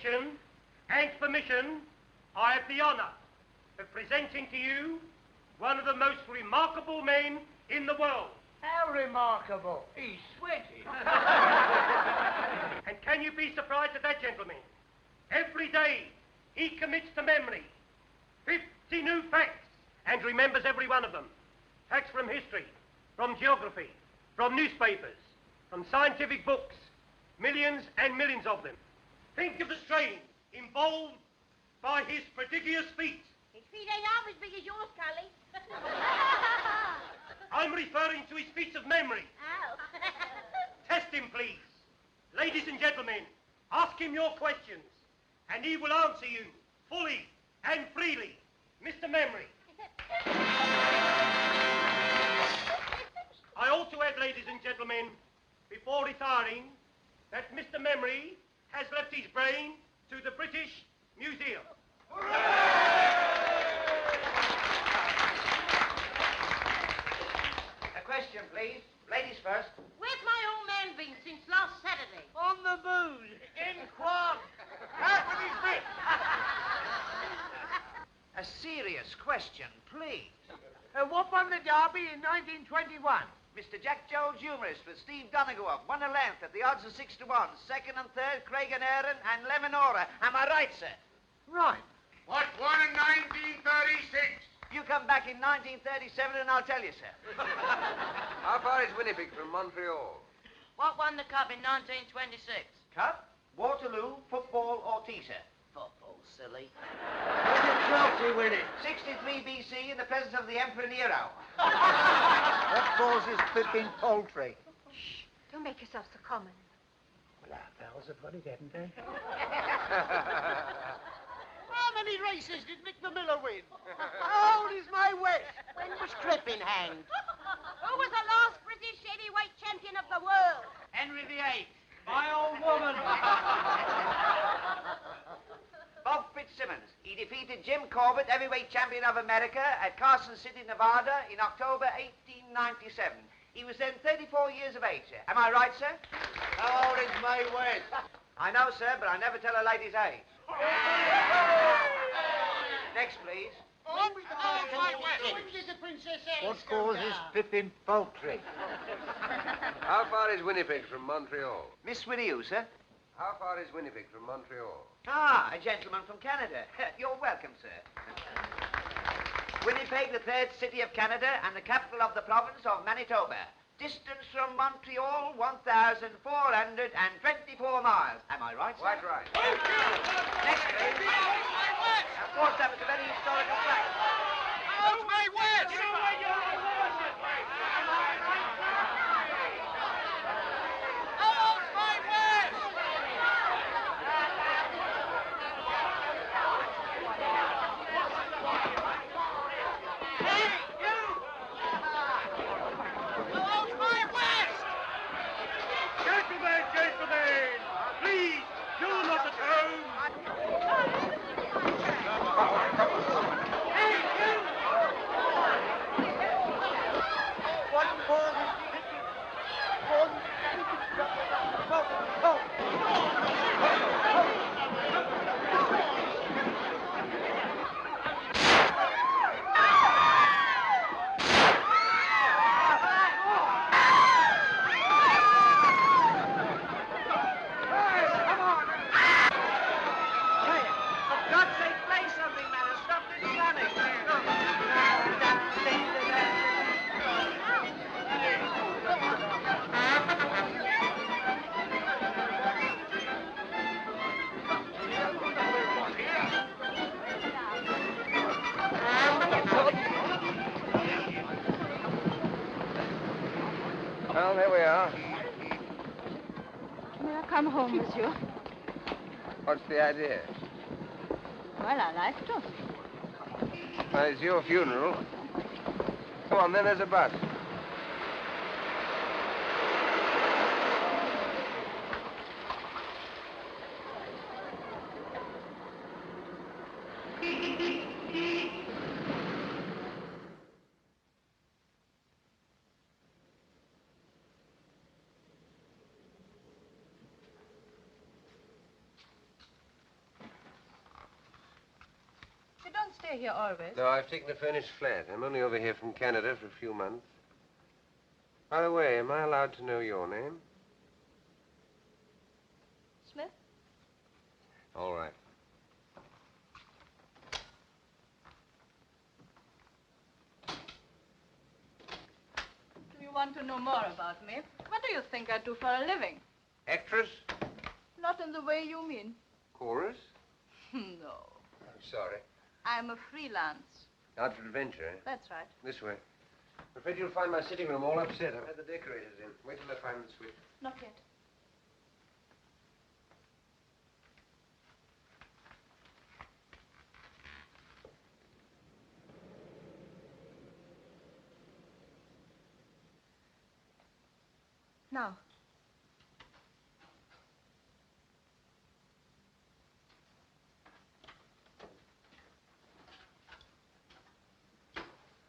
benediction and permission, I have the honour of presenting to you one of the most remarkable men in the world. How remarkable. He's sweating. And can you be surprised at that, gentlemen? Every day he commits to memory 50 new facts and remembers every one of them. Facts from history, from geography, from newspapers, from scientific books, millions and millions of them. Think of the strain involved by his prodigious feat. His feet ain't half as big as yours, Cully. I'm referring to his feats of memory. Oh. Test him, please. Ladies and gentlemen, ask him your questions, and he will answer you fully and freely. Mr. Memory. I ought to add, ladies and gentlemen, before retiring, that Mr. Memory has left his brain to the British Museum. A question, please. Ladies first. Where's my old man been since last Saturday? On the booze. In quad. Out with his bit. A serious question, please. What won the Derby in 1921? Mr. Jack Jones, humorist, with Steve Donegal, won a length at the odds of 6 to 1. Second and third, Craig and Aaron and Lemonora. Am I right, sir? Right. What won in 1936? You come back in 1937 and I'll tell you, sir. How far is Winnipeg from Montreal? What won the cup in 1926? Cup, Waterloo, football or tea, sir? Football, silly. When did Chelsea win it? 63 BC in the presence of the Emperor Nero. What causes Pippin Poultry? Shh, don't make yourself so common. Well, our pals have got it, haven't they? How many races did Nick the Miller win? How old is my West? When was Crippen hanged? Who was the last British heavyweight champion of the world? Henry VIII. My old woman. Bob Fitzsimmons. He defeated Jim Corbett, heavyweight champion of America, at Carson City, Nevada, in October 1897. He was then 34 years of age, sir. Am I right, sir? How old is Mae West? I know, sir, but I never tell a lady's age. Next, please. What causes Pippin Poultry? How far is Winnipeg from Montreal? Miss Winnie, sir? How far is Winnipeg from Montreal? Ah, a gentleman from Canada. You're welcome, sir. Winnipeg, the third city of Canada and the capital of the province of Manitoba. Distance from Montreal, 1,424 miles. Am I right, sir? Quite right. Next, please. Of course, that was a very historical fact. How's my West? Gentlemen, please, do not atone. What causes Well, there we are. May I come home, monsieur? What's the idea? Well, I like to. Well, it's your funeral. Come on, then, there's a bus. stay here always? No, I've taken a furnished flat. I'm only over here from Canada for a few months. By the way, am I allowed to know your name? Smith? All right. Do you want to know more about me? What do you think I do for a living? Actress? Not in the way you mean. Chorus? No. I'm sorry. I'm a freelance. Out for adventure, eh? That's right. This way. I'm afraid you'll find my sitting room all upset. I've had the decorators in. Wait till I find the switch. Not yet. Now.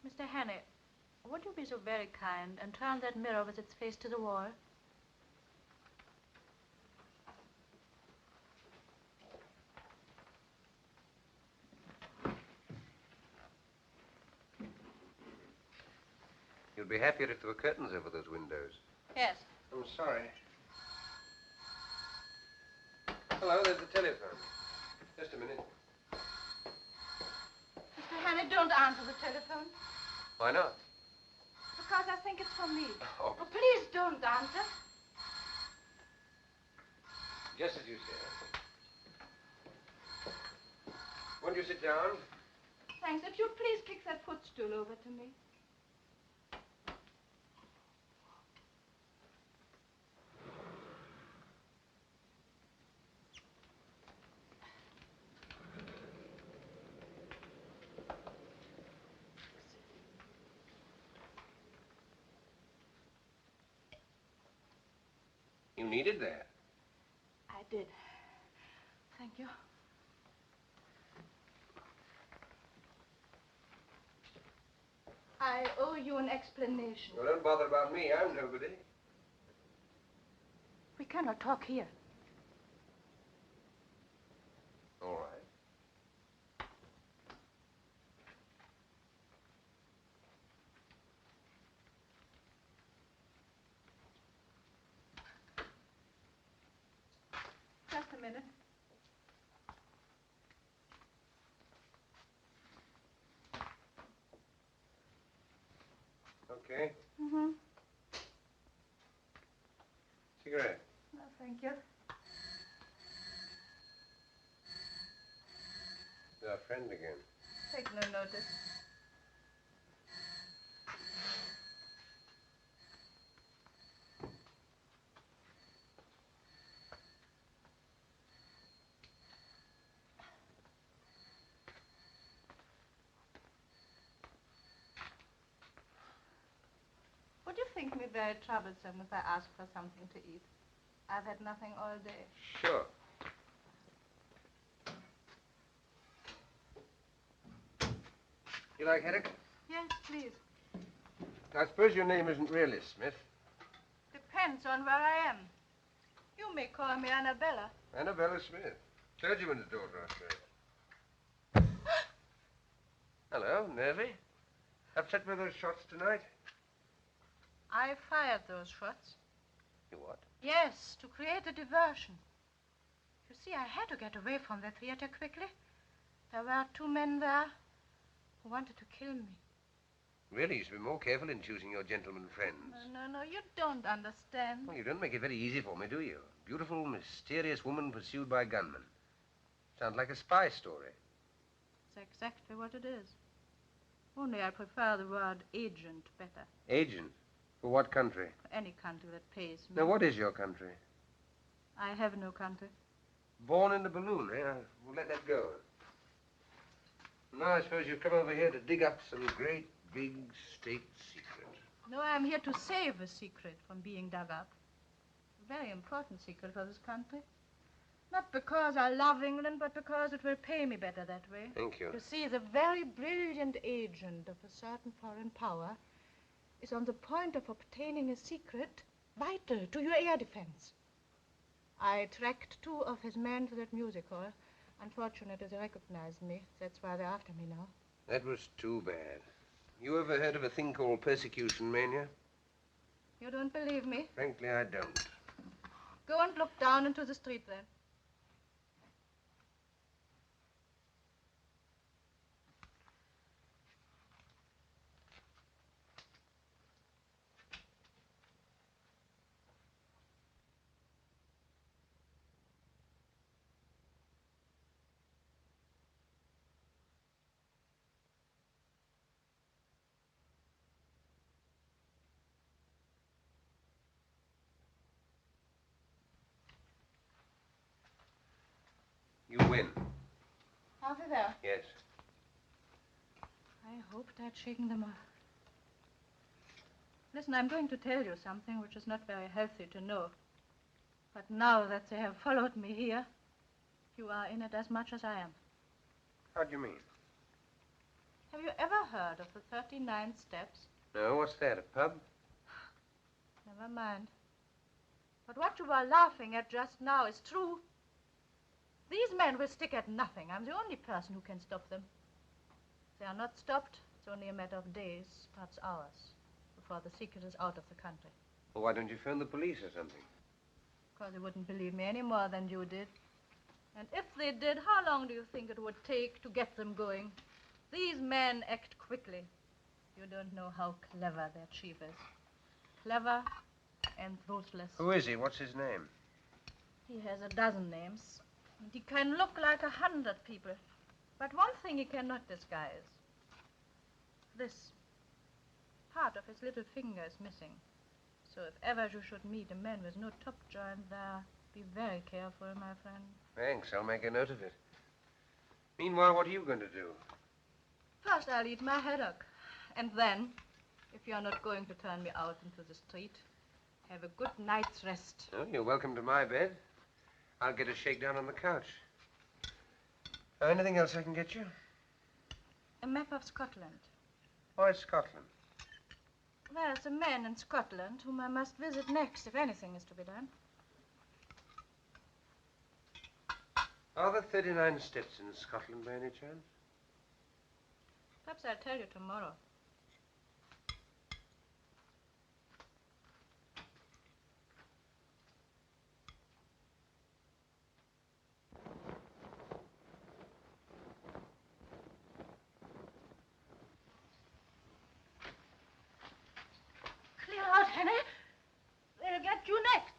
Mr. Hannay, would you be so very kind and turn that mirror with its face to the wall? You'd be happier if there were curtains over those windows. Yes. I'm sorry. Hello, there's the telephone. Just a minute. Mr. Hannay, don't answer the telephone. Why not? Because I think it's for me. Oh. Oh, please don't answer. Just as you say. Won't you sit down? Thanks. If you'd please kick that footstool over to me. You needed that. I did. Thank you. I owe you an explanation. Well, don't bother about me. I'm nobody. We cannot talk here. All right. Just a minute. Okay. Mm-hmm. Cigarette. No, thank you. You're a friend again. Take no notice. Would you think me very troublesome if I ask for something to eat? I've had nothing all day. Sure. You like haddock? Yes, please. I suppose your name isn't really Smith. Depends on where I am. You may call me Annabella. Annabella Smith. Clergyman's daughter, I suppose. Hello, nervy? Upset with those shots tonight? I fired those shots. You what? Yes, to create a diversion. You see, I had to get away from the theater quickly. There were 2 men there who wanted to kill me. Really, you should be more careful in choosing your gentleman friends. No, you don't understand. Well, you don't make it very easy for me, do you? Beautiful, mysterious woman pursued by gunmen. Sounds like a spy story. It's exactly what it is. Only I prefer the word agent better. Agent? For what country? For any country that pays me. Now, what is your country? I have no country. Born in the balloon, eh? We'll let that go. Now, I suppose you've come over here to dig up some great, big state secret. No, I'm here to save a secret from being dug up. A very important secret for this country. Not because I love England, but because it will pay me better that way. Thank you. You see, the very brilliant agent of a certain foreign power is on the point of obtaining a secret vital to your air defense. I tracked 2 of his men to that music hall Unfortunately, they recognized me. That's why they're after me now. That was too bad. You ever heard of a thing called persecution mania? You don't believe me? Frankly, I don't. Go and look down into the street, then. You win. Are they there? Yes. I hoped I'd shaken them off. Listen, I'm going to tell you something which is not very healthy to know. But now that they have followed me here, you are in it as much as I am. How do you mean? Have you ever heard of the 39 steps? No, what's that, a pub? Never mind. But what you were laughing at just now is true. These men will stick at nothing. I'm the only person who can stop them. If they are not stopped, it's only a matter of days, perhaps hours, before the secret is out of the country. Well, why don't you phone the police or something? Because they wouldn't believe me any more than you did. And if they did, how long do you think it would take to get them going? These men act quickly. You don't know how clever their chief is. Clever and ruthless. Who is he? What's his name? He has a dozen names. And he can look like 100 people. But one thing he cannot disguise. This. Part of his little finger is missing. So if ever you should meet a man with no top joint there, be very careful, my friend. Thanks, I'll make a note of it. Meanwhile, what are you going to do? First, I'll eat my haddock. And then, if you're not going to turn me out into the street, have a good night's rest. Oh, you're welcome to my bed. I'll get a shakedown on the couch. Anything else I can get you? A map of Scotland. Why Scotland? There's a man in Scotland whom I must visit next if anything is to be done. Are there 39 steps in Scotland by any chance? Perhaps I'll tell you tomorrow. Clear out, Hannay. They'll get you next.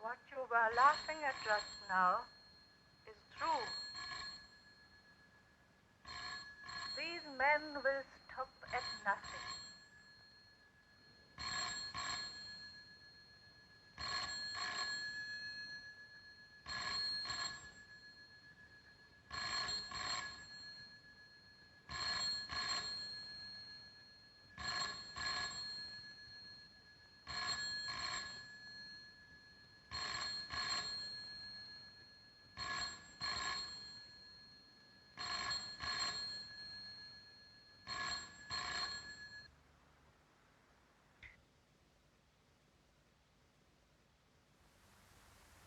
What you were laughing at just now is true. These men will stop at nothing.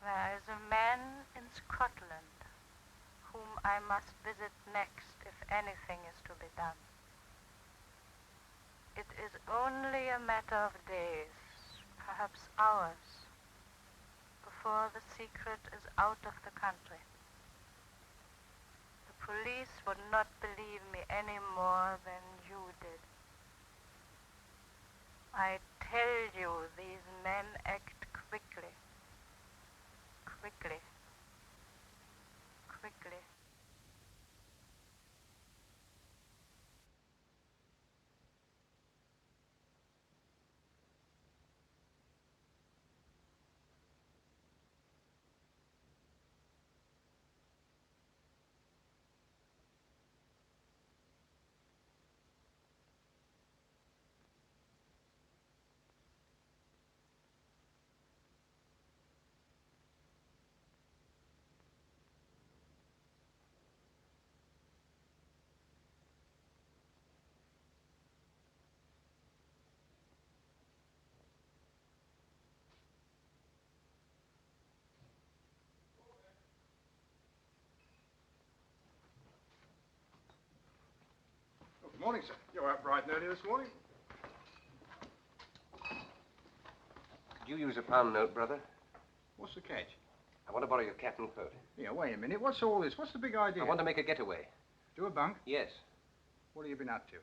There is a man in Scotland whom I must visit next if anything is to be done. It is only a matter of days, perhaps hours, before the secret is out of the country. The police would not believe me any more than you did. I tell you, these men act quickly. quickly. Quickly. Good morning, sir. You're up bright and early this morning. Could you use a pound note, brother? What's the catch? I want to borrow your cap and coat. Yeah, wait a minute. What's all this? What's the big idea? I want to make a getaway. Do a bunk? Yes. What have you been up to?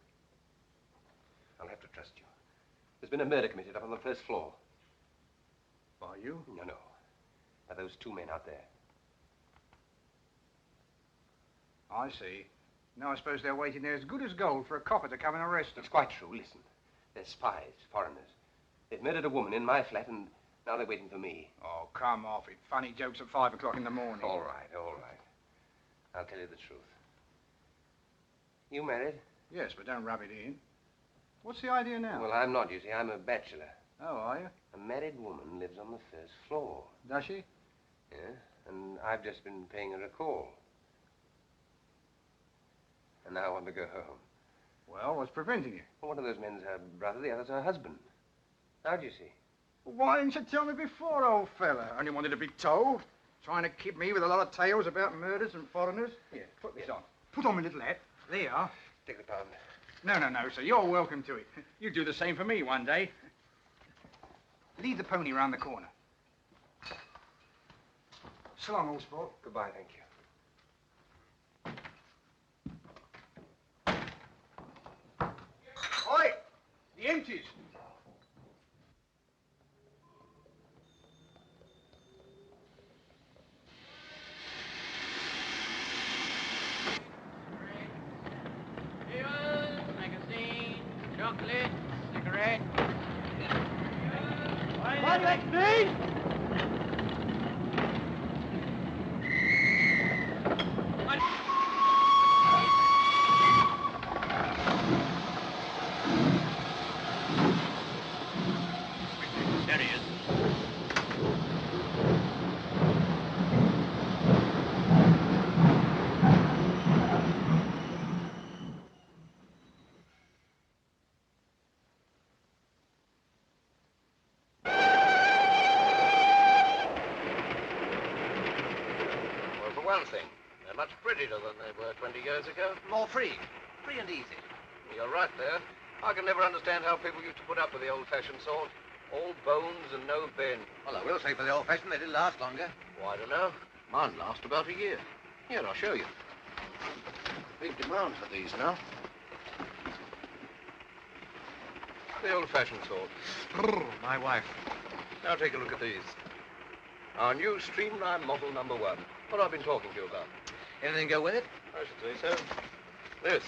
I'll have to trust you. There's been a murder committed up on the first floor. By you? No. By those two men out there. I see. Now I suppose they're waiting there as good as gold for a copper to come and arrest them. It's quite true. Listen. They're spies, foreigners. They've murdered a woman in my flat, and now they're waiting for me. Oh, come off it. Funny jokes at 5 o'clock in the morning. All right. I'll tell you the truth. You married? Yes, but don't rub it in. What's the idea now? Well, I'm not, you see. I'm a bachelor. Oh, are you? A married woman lives on the first floor. Does she? Yeah, and I've just been paying her a call. And now I want to go home. Well, what's preventing you? Well, one of those men's her brother, the other's her husband. How do you see? Well, why didn't you tell me before, old fella? Only wanted to be told. Trying to kid me with a lot of tales about murders and foreigners. Here, put this on. Put on my little hat. There you are. Take the pound. No, sir. You're welcome to it. You do the same for me one day. Lead the pony round the corner. So long, old sport. Goodbye, thank you. Oi! The empties. Magazine, chocolate, cigarette. What next, please? There he is. Well, for one thing, they're much prettier than they were 20 years ago. More free. Free and easy. You're right there. I can never understand how people used to put up with the old-fashioned sort. All bones and no bend. Well, I will say for the old-fashioned, they did last longer. Well, I don't know. Mine last about a year. Here, I'll show you. Big demand for these now. The old-fashioned sort. My wife. Now take a look at these. Our new streamline model number 1. What I've been talking to you about. Anything go with it? I should say so. This.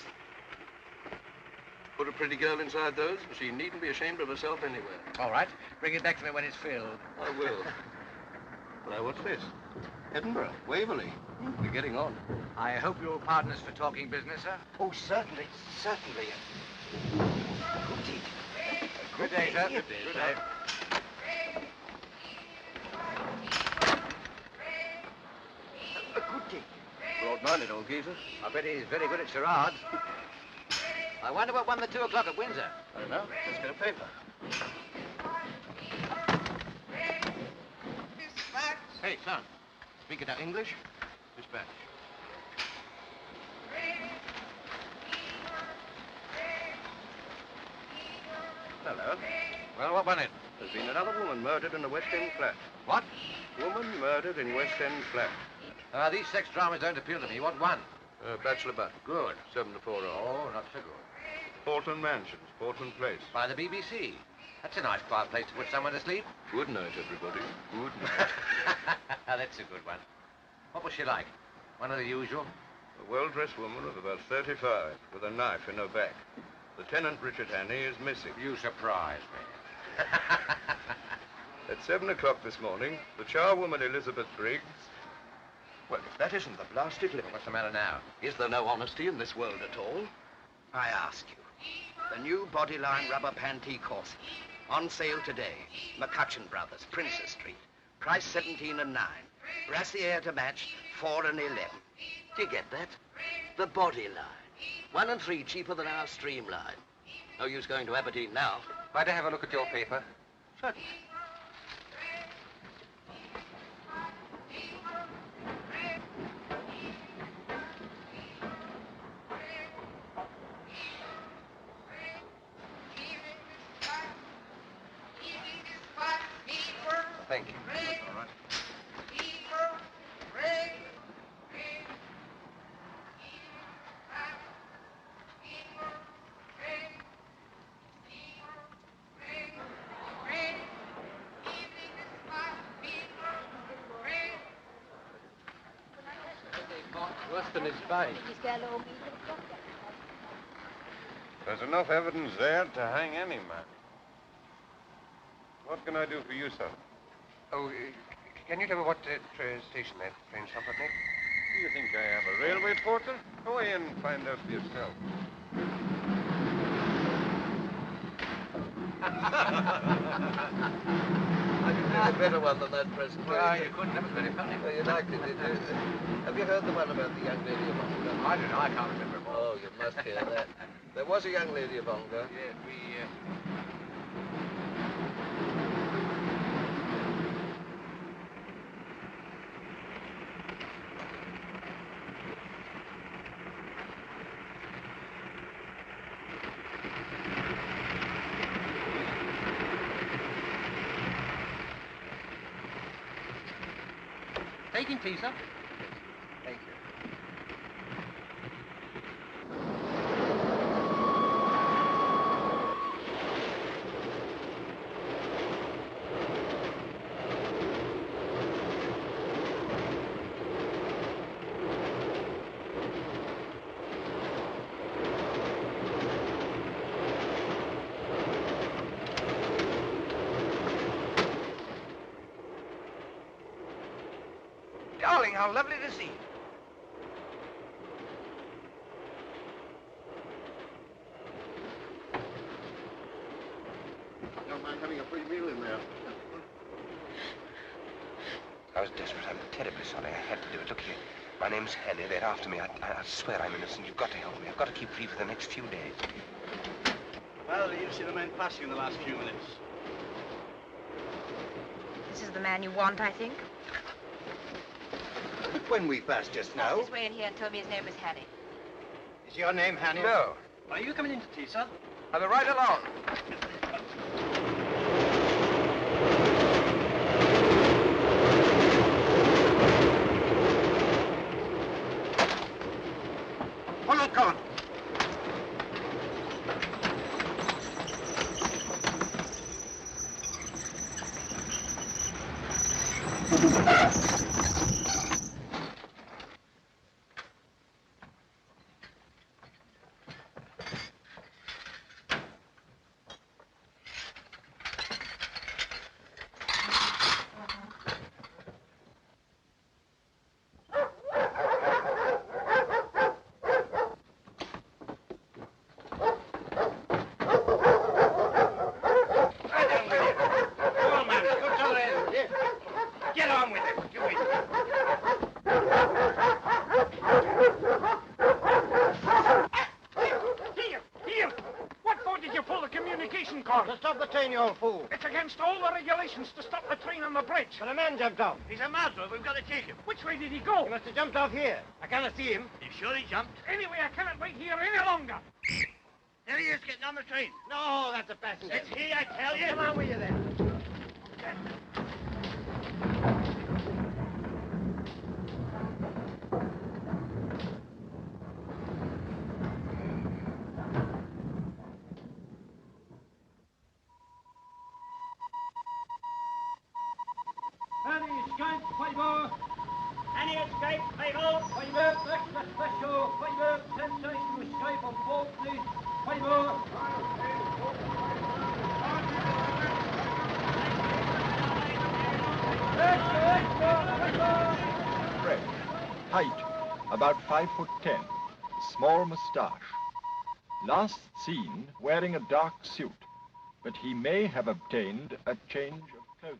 Put a pretty girl inside those, and she needn't be ashamed of herself anywhere. All right. Bring it back to me when it's filled. I will. Now, what's this? Edinburgh, Waverley. We're getting on. I hope you're partners for talking business, sir. Oh, certainly. Good day, sir. Good day. A good day. Broad-minded old geezer. I bet he's very good at charades. I wonder what won the 2 o'clock at Windsor. I don't know. Let's get a paper. Hey, son. Speak it out English. Dispatch. Hello. Well, what won it? There's been another woman murdered in a West End flat. What? Woman murdered in West End flat. These sex dramas don't appeal to me. What won? Bachelor butt. Good. 7 to 4 hours. Oh, not so good. Portland Mansions, Portland Place. By the BBC. That's a nice quiet place to put someone to sleep. Good night, everybody. Good night. That's a good one. What was she like? One of the usual? A well-dressed woman of about 35, with a knife in her back. Lieutenant Richard Hannay is missing. You surprise me. At 7 o'clock this morning, the charwoman Elizabeth Briggs... Well, if that isn't the blasted limit. What's the matter now? Is there no honesty in this world at all? I ask you. The new Bodyline rubber pantee corset. On sale today. McCutcheon Brothers, Princess Street. Price 17 and 9. Brassiere to match, 4 and 11. Do you get that? The Bodyline. 1 and 3 cheaper than our Streamline. No use going to Aberdeen now. Might I have a look at your paper? Certainly. Thank you. All right. Worse than his bite. There's enough evidence there to hang any man. What can I do for you, sir? Oh, can you tell me what station that train stopped at next? Do you think I am a railway porter? Go in and find out for yourself. I could do a better one than that present. Well, you couldn't. That was very funny. Well, you liked it, did you? Have you heard the one about the young lady of Ongar? I don't know. I can't remember it all. Oh, you must hear that. There was a young lady of Ongar. Yes, we... Taking tea, sir? Thank you. Darling, how lovely to see you. Don't mind having a free meal in there. I was desperate. I'm terribly sorry. I had to do it. Look here. My name's Hannay. They're after me. I swear I'm innocent. You've got to help me. I've got to keep free for the next few days. Well, you've seen the man pass you in the last few minutes. This is the man you want, I think. When we passed just now. Walked his way in here and told me his name was Hannay. Is your name Hannay? No. Are you coming in to tea, sir? I'll be right along. Oh, no, come on. To stop the train, you old fool. It's against all the regulations to stop the train on the bridge. But a man jumped off. He's a murderer. We've got to take him. Which way did he go? He must have jumped off here. I cannot see him. You sure he jumped? Anyway, I cannot wait here any longer. There he is, getting on the train. No, that's a passenger. It's he, I tell you. Come on with you then. on board, please. Favor. Fred. Height, about 5'10". Small moustache. Last seen wearing a dark suit, but he may have obtained a change of clothing.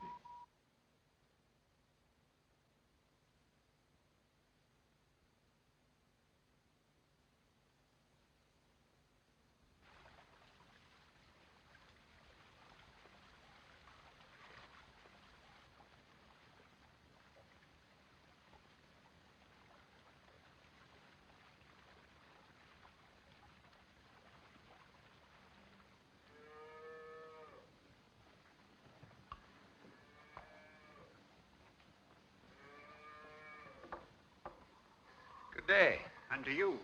Good day. And to you.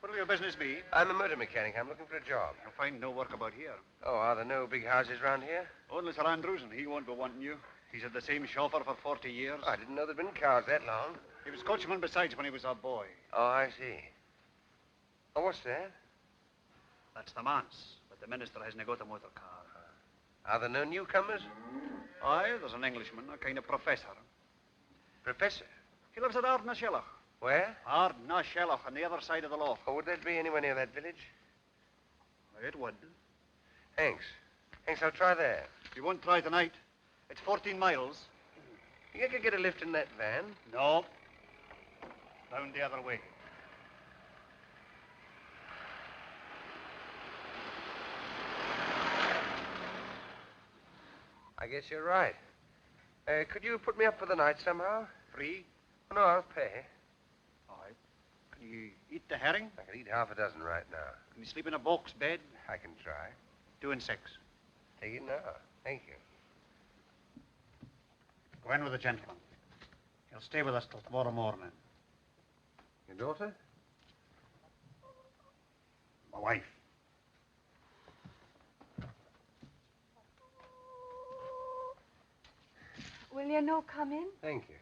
What'll your business be? I'm a motor mechanic. I'm looking for a job. You'll find no work about here. Oh, are there no big houses round here? Only Sir Andrews, and he won't be wanting you. He's had the same chauffeur for 40 years. Oh, I didn't know there'd been cars that long. He was coachman besides when he was a boy. Oh, I see. Oh, what's that? That's the manse, but the minister hasn't got a motor car. Are there no newcomers? Aye, there's an Englishman, a kind of professor. Professor? He lives at Ardnashellach. Where? Ardnashellach, on the other side of the loch. Oh, would that be anywhere near that village? It would. Thanks. Thanks, I'll try there. You won't try tonight. It's 14 miles. You could get a lift in that van? No. Round the other way. I guess you're right. Could you put me up for the night somehow? Free? Oh, no, I'll pay. All right. Can you eat the herring? I could eat half a dozen right now. Can you sleep in a box bed? I can try. 2 and 6. Take it now. Thank you. Go in with the gentleman. He'll stay with us till tomorrow morning. Your daughter? My wife. Will you no come in? Thank you.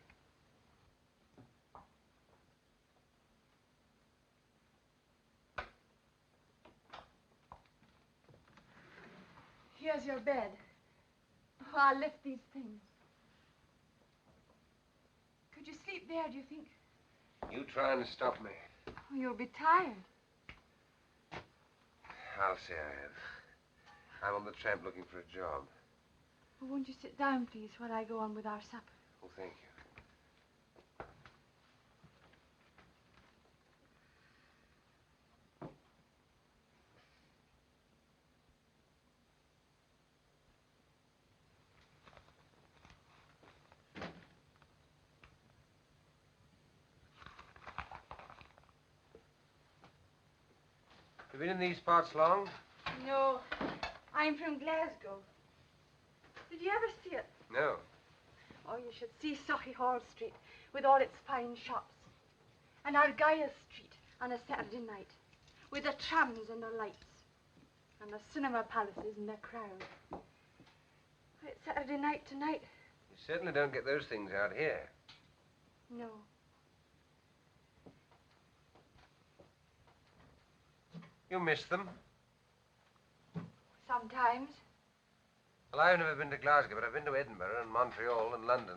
Here's your bed. Oh, I'll lift these things. Could you sleep there, do you think? You trying to stop me? Oh, you'll be tired. I'll say I have. I'm on the tramp looking for a job. Oh, won't you sit down, please, while I go on with our supper? Oh, thank you. You been in these parts long? No, I'm from Glasgow. Did you ever see it? No. Oh, you should see Sochi Hall Street with all its fine shops. And Argyle Street on a Saturday night with the trams and the lights. And the cinema palaces and the crowd. It's Saturday night tonight. You certainly don't get those things out here. No. You miss them? Sometimes. Well, I've never been to Glasgow, but I've been to Edinburgh and Montreal and London.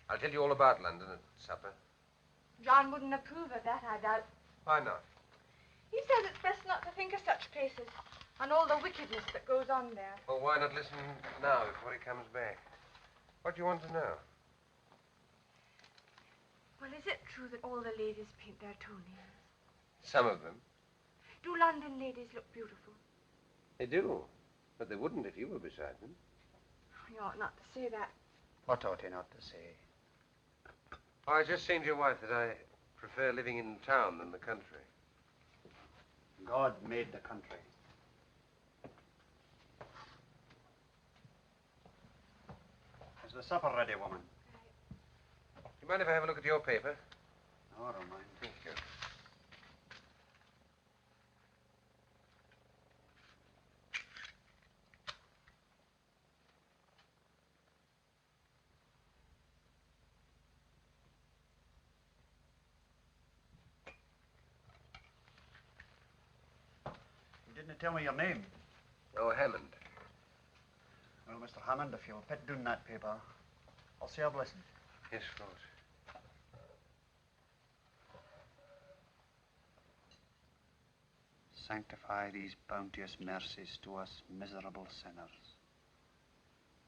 I'll tell you all about London at supper. John wouldn't approve of that, I doubt. Why not? He says it's best not to think of such places and all the wickedness that goes on there. Well, why not listen now before he comes back? What do you want to know? Well, is it true that all the ladies paint their toenails? Some of them. Do London ladies look beautiful? They do. But they wouldn't if you were beside them. You ought not to say that. What ought he not to say? Oh, I was just saying to your wife that I prefer living in town than the country. God made the country. Is the supper ready, woman? Do you mind if I have a look at your paper? No, I don't mind. Thank you. Didn't you tell me your name? Oh, Hammond. Well, Mr. Hammond, if you'll put down that paper, I'll say a blessing. Yes, Lord. Sanctify these bounteous mercies to us miserable sinners.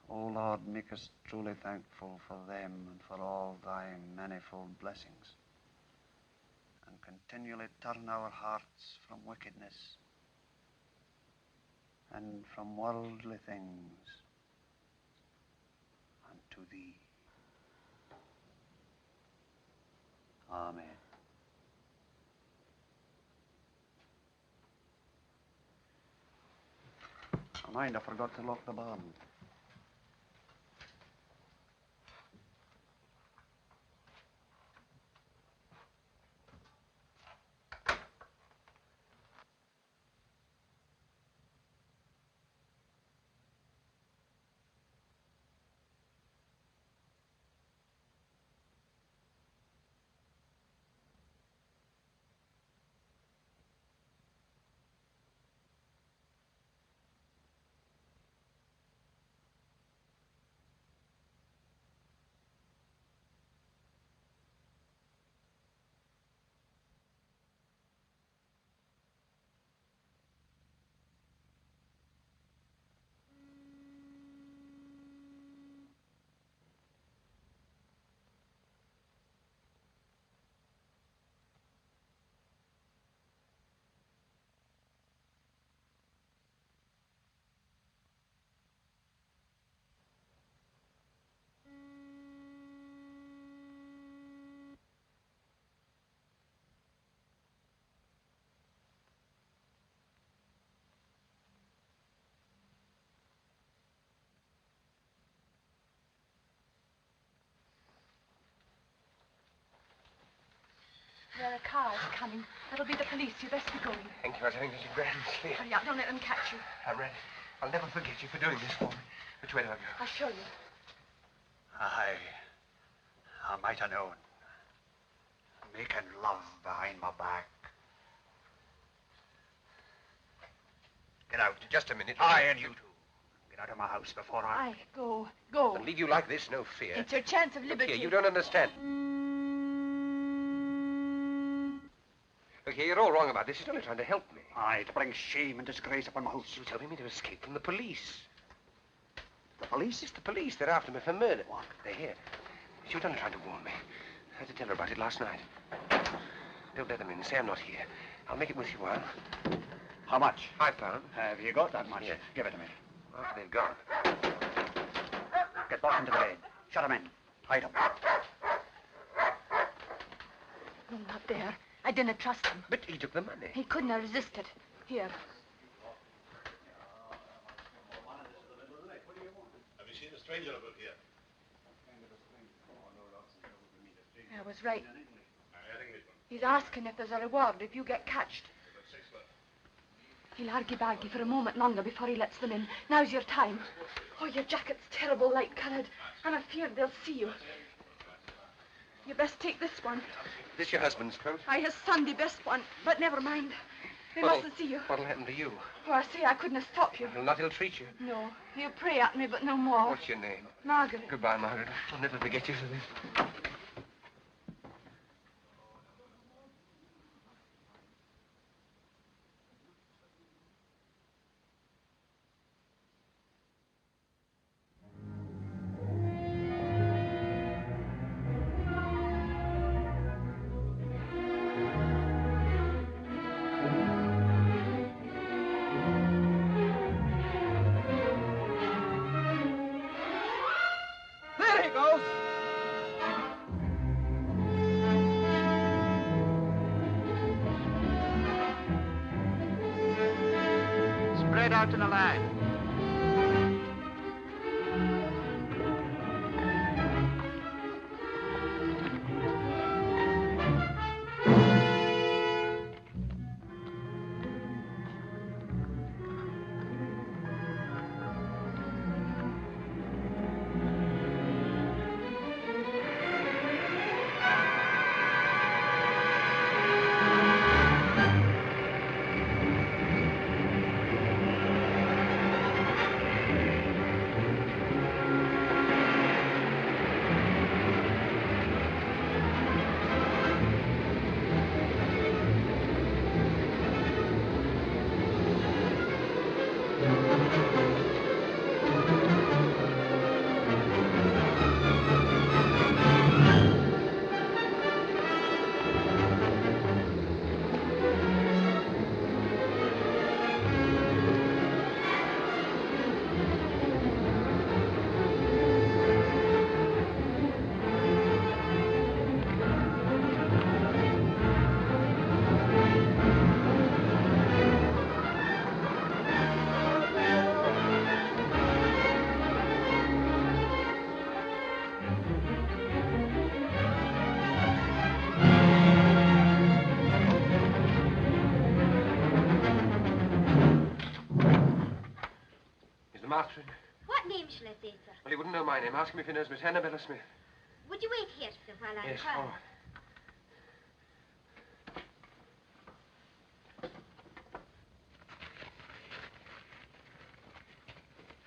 O Lord, make us truly thankful for them and for all thy manifold blessings, and continually turn our hearts from wickedness and from worldly things unto thee. Amen. Mind, I forgot to lock the barn. There are cars coming. That'll be the police. You best be going. Thank you. I was having such a grand sleep. Hurry up. Don't let them catch you. I'm ready. I'll never forget you for doing this for me. Which way do I go? I'll show you. I might have known. Making love behind my back. Get out. Just a minute. Aye, and you too. Get out of my house before I... Aye, go. Go. I'll leave you like this, no fear. It's your chance of Look liberty. here, you don't understand. Look here, you're all wrong about this. He's only trying to help me. Aye, to bring shame and disgrace upon my house. He's helping me to escape from the police. The police? It's the police. They're after me for murder. What? They're here. She was only trying to warn me. I had to tell her about it last night. Don't let them in. Say I'm not here. I'll make it with you a while. How much? £5. Have you got that much? Yes. Give it to me. After they've gone. Get back into the bed. Shut him in. Hide him. No, not there. I didn't trust him. But he took the money. He couldn't have resisted. Here. Have you seen a stranger about here? I was right. He's asking if there's a reward if you get catched. He'll argy-bargy for a moment longer before he lets them in. Now's your time. Oh, your jacket's terrible light-coloured. I'm afeard they'll see you. You best take this one. Is this your husband's coat? I his Sunday best one, but never mind. They mustn't see you. What'll happen to you? Oh, I say I couldn't have stopped you. He'll not ill-treat you. No. He'll pray at me, but no more. What's your name? Margaret. Goodbye, Margaret. I'll never forget you for this. Spread out in a line. after him. What name shall I say, sir? Well, he wouldn't know my name. Ask him if he knows Miss Annabella Smith. Would you wait here, sir, while I Yes, inquire? all right.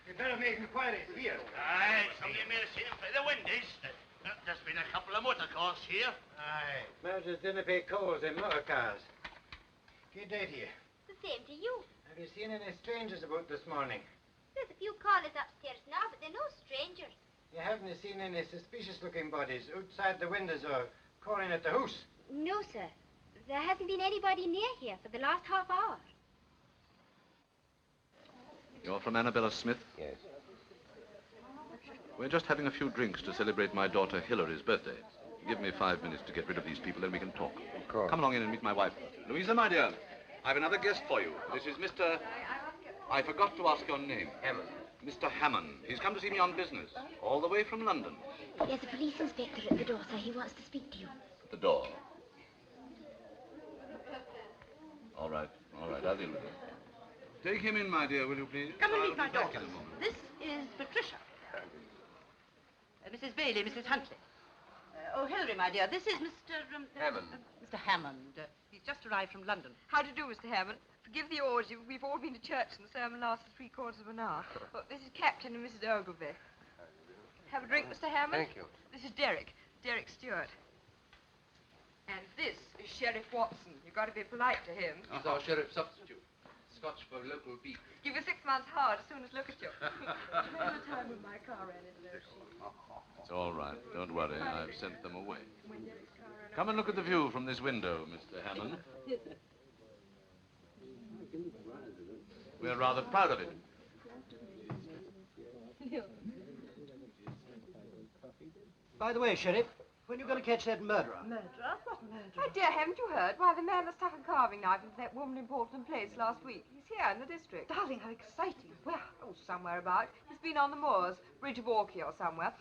You'd better make inquiries here. Aye, somebody may have seen him through the windows. There's been a couple of motor cars here. Aye. Murders didn't pay calls in motor cars. Good day to you. The same to you. Have you seen any strangers about this morning? There's a few callers upstairs now, but they're no strangers. You haven't seen any suspicious-looking bodies outside the windows or calling at the house? No, sir. There hasn't been anybody near here for the last half hour. You're from Annabella Smith? Yes. We're just having a few drinks to celebrate my daughter Hillary's birthday. Give me 5 minutes to get rid of these people, then we can talk. Of course. Come along in and meet my wife. Louisa, my dear, I've another guest for you. This is Mr. I forgot to ask your name. Hammond. Mr. Hammond. He's come to see me on business, all the way from London. There's a police inspector at the door, sir. He wants to speak to you. At the door. All right, I'll deal with it. Take him in, my dear, will you please? Come and I'll meet my be back daughter. in a moment. This is Patricia. Mrs. Bailey, Mrs. Huntley. Oh, Hilary, my dear, this is Mr. Hammond. Mr. Hammond. He's just arrived from London. How do you do, Mr. Hammond? Forgive the orgy. We've all been to church and the sermon lasted 3/4 of an hour. Well, this is Captain and Mrs. Ogilvy. Have a drink, Mr. Hammond? Thank you. This is Derek Stewart. And this is Sheriff Watson. You've got to be polite to him. He's our sheriff substitute. Scotch for local beef. Give you 6 months hard as soon as look at you. Remember the time when my car ran into those sheets? It's all right. Don't worry. I've sent them away. Come and look at the view from this window, Mr. Hammond. We're rather proud of it. By the way, Sheriff, when are you going to catch that murderer? Murderer? What murderer? My dear, haven't you heard? Why, the man that stuck a carving knife into that woman in Portland Place last week. He's here in the district. Darling, how exciting. Where? Oh, somewhere about. He's been on the moors, Bridge of Orkney or somewhere.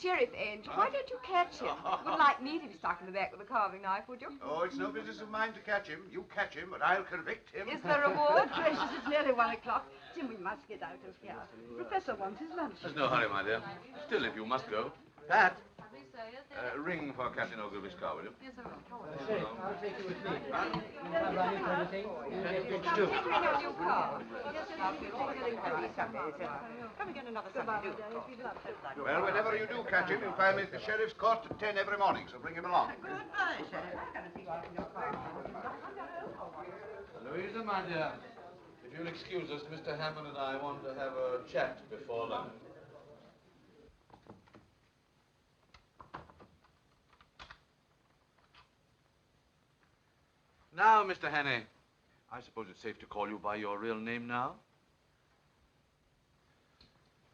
Sheriff Angel, why don't you catch him? You wouldn't like me to be stuck in the back with a carving knife, would you? Oh, it's no business of mine to catch him. You catch him, but I'll convict him. Is there a reward? Gracious, it's nearly 1 o'clock. Jim, we must get out of here. Professor wants his lunch. There's no hurry, my dear. Still, if you must go. Pat, ring for Captain Ogilvy's car, will you? Yes, sir. Sheriff, I'll take you with me. If I run into anything, you get good Come, stew. take me in your new car. Yes, sir. Come and get another Sunday, do. Well, whenever you do catch him, you'll find me at the sheriff's court at 10 every morning, so bring him along. Goodbye, Sheriff. I'm going to see you out in your car. Louisa, my dear, if you'll excuse us, Mr. Hammond and I want to have a chat before lunch. Now, Mr. Hannay, I suppose it's safe to call you by your real name now?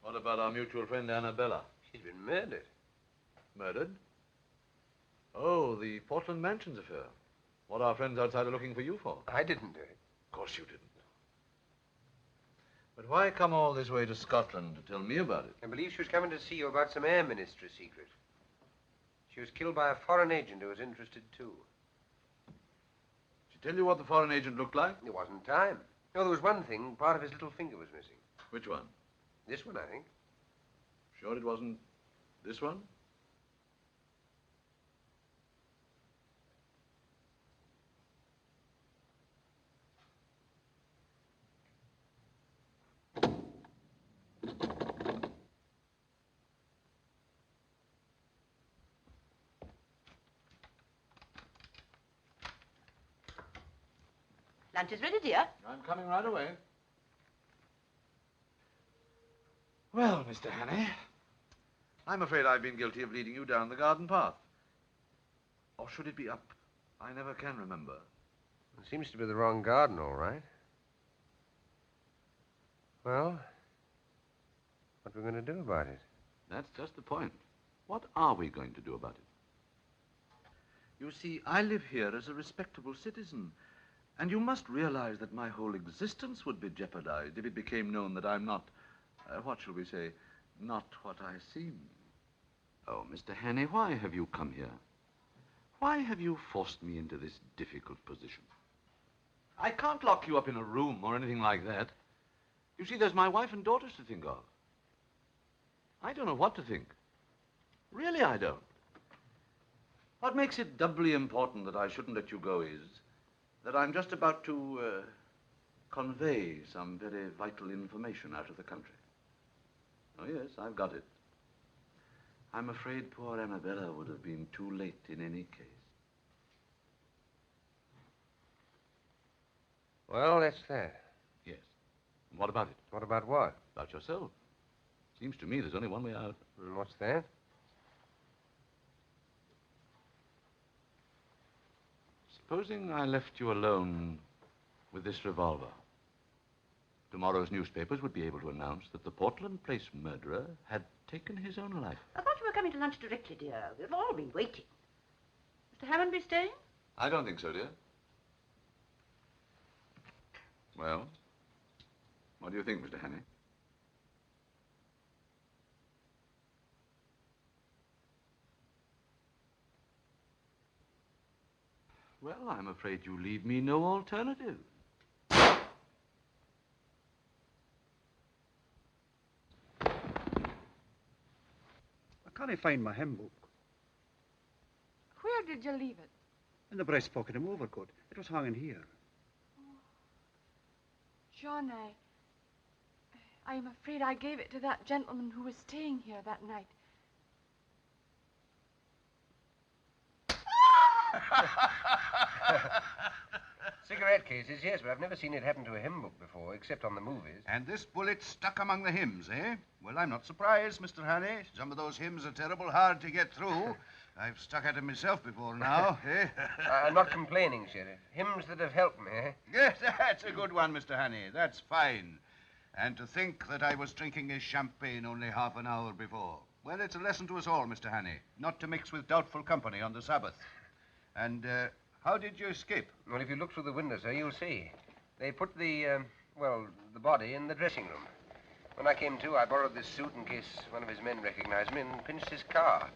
What about our mutual friend, Annabella? She's been murdered. Murdered? Oh, the Portland Mansions affair. What our friends outside are looking for you for. I didn't do it. Of course you didn't. But why come all this way to Scotland to tell me about it? I believe she was coming to see you about some air ministry secret. She was killed by a foreign agent who was interested too. Did she tell you what the foreign agent looked like? There wasn't time. No, there was one thing. Part of his little finger was missing. Which one? This one, I think. Sure it wasn't this one? Lunch is ready, dear. I'm coming right away. Well, Mr. Hannay, I'm afraid I've been guilty of leading you down the garden path. Or should it be up? I never can remember. It seems to be the wrong garden, all right. Well, what are we going to do about it? That's just the point. What are we going to do about it? You see, I live here as a respectable citizen, and you must realize that my whole existence would be jeopardized if it became known that I'm not, what shall we say, not what I seem. Oh, Mr. Hannay, why have you come here? Why have you forced me into this difficult position? I can't lock you up in a room or anything like that. You see, there's my wife and daughters to think of. I don't know what to think. Really, I don't. What makes it doubly important that I shouldn't let you go is that I'm just about to convey some very vital information out of the country. Oh, yes, I've got it. I'm afraid poor Annabella would have been too late in any case. Well, that's that. Yes. And what about it? What about what? About yourself. Seems to me there's only one way out. And what's that? Supposing I left you alone with this revolver. Tomorrow's newspapers would be able to announce that the Portland Place murderer had taken his own life. I thought you were coming to lunch directly, dear. We've all been waiting. Mr. Hammond be staying? I don't think so, dear. Well, what do you think, Mr. Hannay? Well, I'm afraid you leave me no alternative. I can't find my hymn book. Where did you leave it? In the breast pocket of my overcoat. It was hanging here. John, I am afraid I gave it to that gentleman who was staying here that night. Cigarette cases, yes, but I've never seen it happen to a hymn book before, except on the movies. And this bullet stuck among the hymns, eh? Well, I'm not surprised, Mr. Hannay. Some of those hymns are terrible hard to get through. I've stuck at them myself before now, eh? I'm not complaining, Sheriff. Hymns that have helped me, eh? Yes, that's a good one, Mr. Hannay. That's fine. And to think that I was drinking his champagne only half an hour before. Well, it's a lesson to us all, Mr. Hannay, not to mix with doubtful company on the Sabbath. And, how did you escape? Well, if you look through the window, sir, you'll see. They put the body in the dressing room. When I came to, I borrowed this suit in case one of his men recognized me and pinched his car.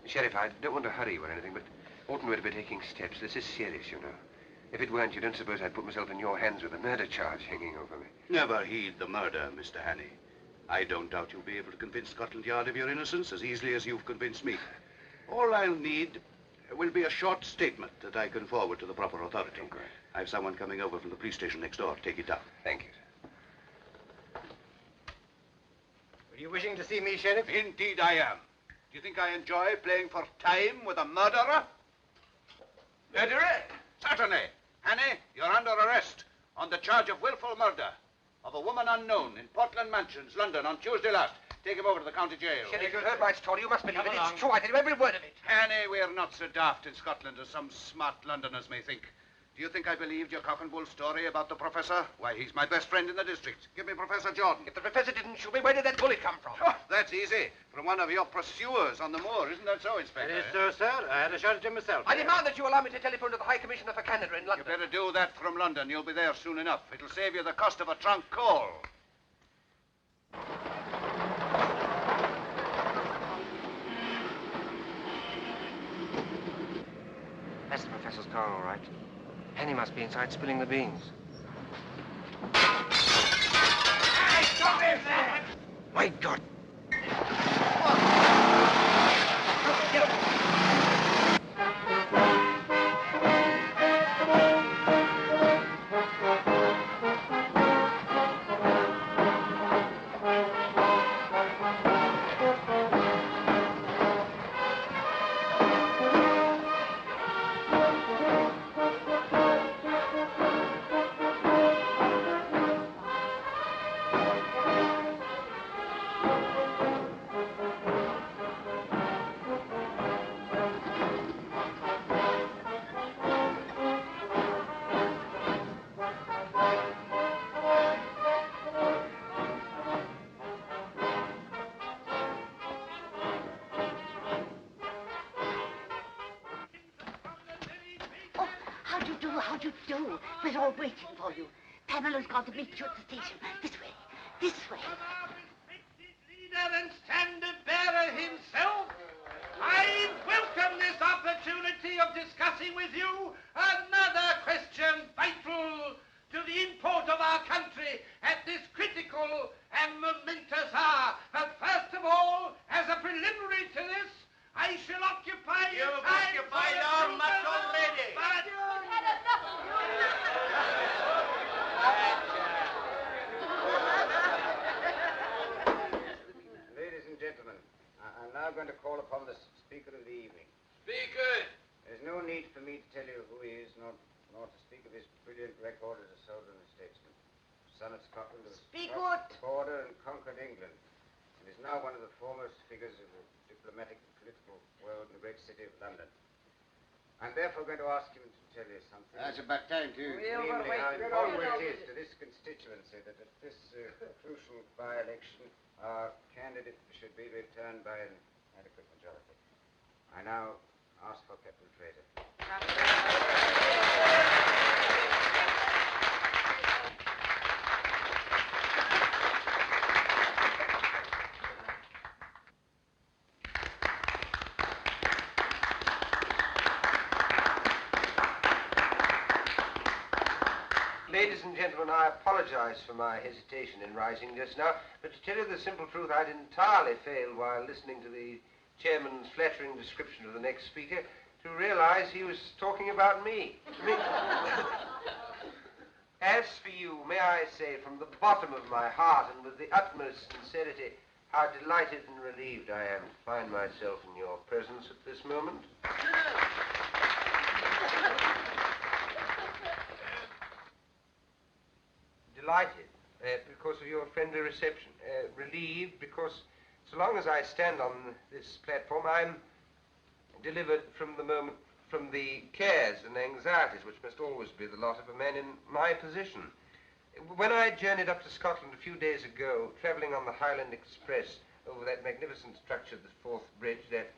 Sheriff, I don't want to hurry you or anything, but oughtn't we to be taking steps? This is serious, you know. If it weren't, you don't suppose I'd put myself in your hands with a murder charge hanging over me. Never heed the murder, Mr. Hannay. I don't doubt you'll be able to convince Scotland Yard of your innocence as easily as you've convinced me. All I'll need will be a short statement that I can forward to the proper authority. Okay. I've someone coming over from the police station next door. Take it down. Thank you, sir. Were you wishing to see me, Sheriff? Indeed I am. Do you think I enjoy playing for time with a murderer? Murderer? Certainly. Hannay, you're under arrest on the charge of willful murder of a woman unknown in Portland Mansions, London, on Tuesday last. Take him over to the county jail. Sheriff, you've heard my story. You must believe it. It's true. I tell you every word of it. Hannay, we're not so daft in Scotland as some smart Londoners may think. Do you think I believed your cock and bull story about the professor? Why, he's my best friend in the district. Give me Professor Jordan. If the professor didn't shoot me, where did that bullet come from? Oh, that's easy. From one of your pursuers on the moor. Isn't that so, Inspector? It is so, sir. I had a shot at him myself. I demand that you allow me to telephone to the High Commissioner for Canada in London. You better do that from London. You'll be there soon enough. It'll save you the cost of a trunk call. That's the professor's car, all right. Hannay must be inside spilling the beans. Hey, stop him there! My God! How do you do? We're all waiting for you. Pamela's gone to meet you at the station. This way. This way. Leader and standard bearer himself, I welcome this opportunity of discussing with you another question vital to the import of our country at this historical and momentous hour. But first of all, as a preliminary to this, I shall occupy your time. You've occupied our much already. But you've had enough. Ladies and gentlemen, I'm now going to call upon the speaker of the evening. Speaker! There's no need for me to tell you who he is, nor to speak of his brilliant record as a soldier and a statesman. Son of Scotland, who crossed the border and conquered England, and is now one of the foremost figures of the diplomatic and political world in the great city of London. I'm therefore going to ask him to tell you something. That's about time, too. Namely, how important it is to this constituency that at this crucial by-election, our candidate should be returned by an adequate majority. I now ask for Captain Fraser. Ladies and gentlemen, I apologize for my hesitation in rising just now, but to tell you the simple truth, I'd entirely failed while listening to the chairman's flattering description of the next speaker to realize he was talking about me. As for you, may I say from the bottom of my heart and with the utmost sincerity, how delighted and relieved I am to find myself in your presence at this moment. Delighted because of your friendly reception. Relieved because so long as I stand on this platform, I'm delivered from the cares and anxieties which must always be the lot of a man in my position. When I journeyed up to Scotland a few days ago, travelling on the Highland Express over that magnificent structure, the Forth Bridge, that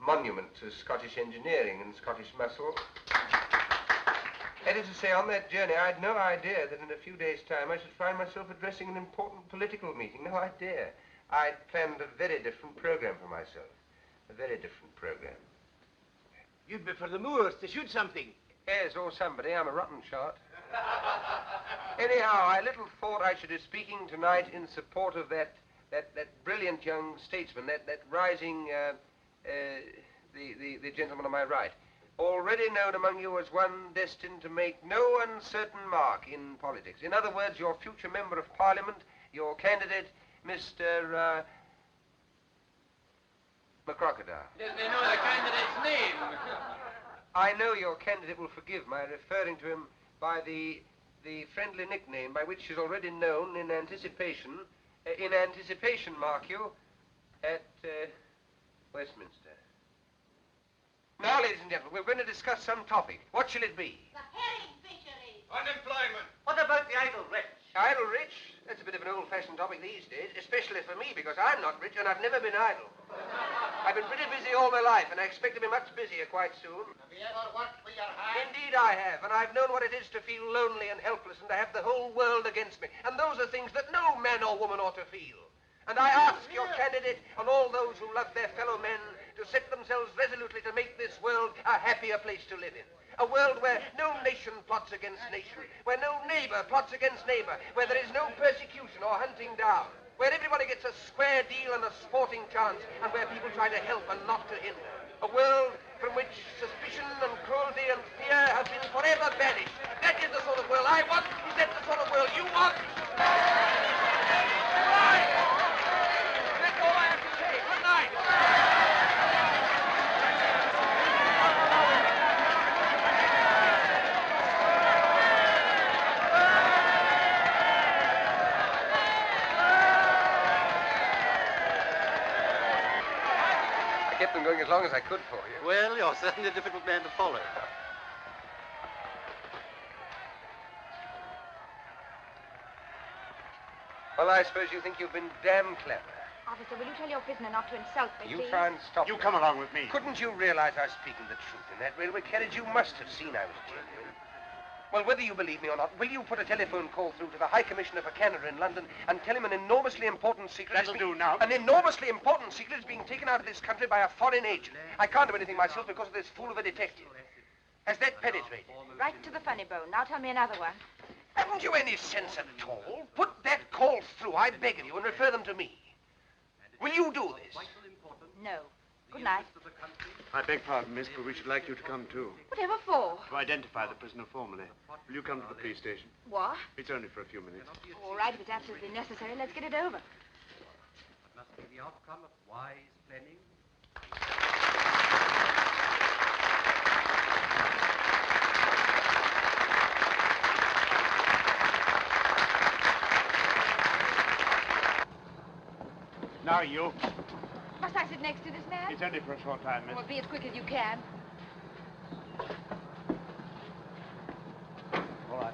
monument to Scottish engineering and Scottish muscle, that is to say, on that journey, I had no idea that in a few days' time I should find myself addressing an important political meeting. No idea. I'd planned a very different program for myself. A very different program. You'd be for the moors to shoot something. Yes, or somebody. I'm a rotten shot. Anyhow, I little thought I should be speaking tonight in support of that brilliant young statesman, that rising, the gentleman on my right. Already known among you as one destined to make no uncertain mark in politics. In other words, your future member of Parliament, your candidate, Mr. McCrocodile. Does they know the candidate's name? I know your candidate will forgive my referring to him by the friendly nickname by which he's already known in anticipation, mark you, at Westminster. Now, ladies and gentlemen, we're going to discuss some topic. What shall it be? The herring fishery. Unemployment. What about the idle rich? Idle rich? That's a bit of an old-fashioned topic these days, especially for me, because I'm not rich and I've never been idle. I've been pretty busy all my life, and I expect to be much busier quite soon. Have you ever worked for your hand? Indeed I have, and I've known what it is to feel lonely and helpless and to have the whole world against me. And those are things that no man or woman ought to feel. And I ask your candidate and all those who love their fellow men to set themselves resolutely to make this world a happier place to live in. A world where no nation plots against nation, where no neighbor plots against neighbor, where there is no persecution or hunting down, where everybody gets a square deal and a sporting chance, and where people try to help and not to hinder. A world from which suspicion and cruelty and fear have been forever banished. That is the sort of world I want. Is that the sort of world you want? Right. That's all I have to say. Good night. I kept them going as long as I could for you. Well, you're certainly a difficult man to follow. Well, I suppose you think you've been damn clever. Officer, will you tell your prisoner not to insult me, You please? try and stop You me. come along with me. Couldn't you realize I was speaking the truth in that railway carriage? You must have seen I was genuine. Well, whether you believe me or not, will you put a telephone call through to the High Commissioner for Canada in London and tell him an enormously important secret... That'll do now. An enormously important secret is being taken out of this country by a foreign agent. I can't do anything myself because of this fool of a detective. Has that penetrated? Right to the funny bone. Now tell me another one. Haven't you any sense at all? Put that call through, I beg of you, and refer them to me. Will you do this? No. Good night. I beg pardon, miss, but we should like you to come too. Whatever for? To identify the prisoner formally. Will you come to the police station? What? It's only for a few minutes. All right, if it's absolutely necessary, let's get it over. That must be the outcome of wise planning. Now, you. Must I sit next to this man? It's only for a short time, miss. Well, be as quick as you can. All right.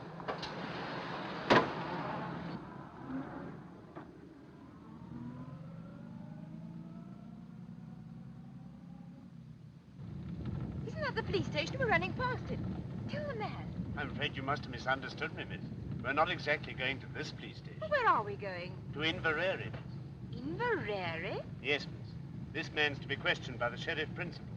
Isn't that the police station? We're running past it. Tell the man. I'm afraid you must have misunderstood me, miss. We're not exactly going to this police station. Well, where are we going? To Inverary. Inverary? Yes, miss. This man's to be questioned by the sheriff principal.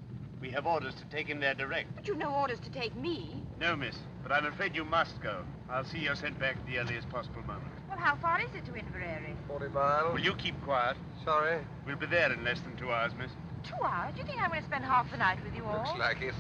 We have orders to take him there direct. But you've no orders to take me. No, miss, but I'm afraid you must go. I'll see you're sent back at the earliest possible moment. Well, how far is it to Inverary? 40 miles. Will you keep quiet? Sorry. We'll be there in less than 2 hours, miss. 2 hours? Do you think I'm going to spend half the night with you all? Looks like it.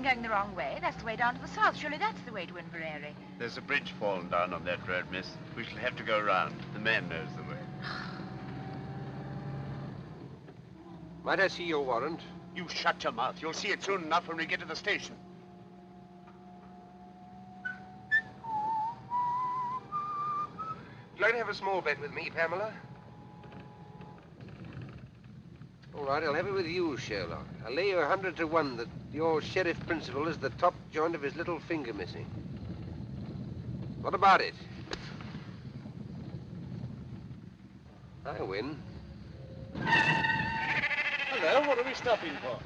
Going the wrong way. That's the way down to the south. Surely that's the way to Inverary. There's a bridge fallen down on that road, miss. We shall have to go round. The man knows the way. Might I see your warrant? You shut your mouth. You'll see it soon enough when we get to the station. Would you like to have a small bet with me, Pamela? All right, I'll have it with you, Sherlock. I'll lay you 100 to 1 that your sheriff principal is the top joint of his little finger missing. What about it? I win. Hello, what are we stopping for?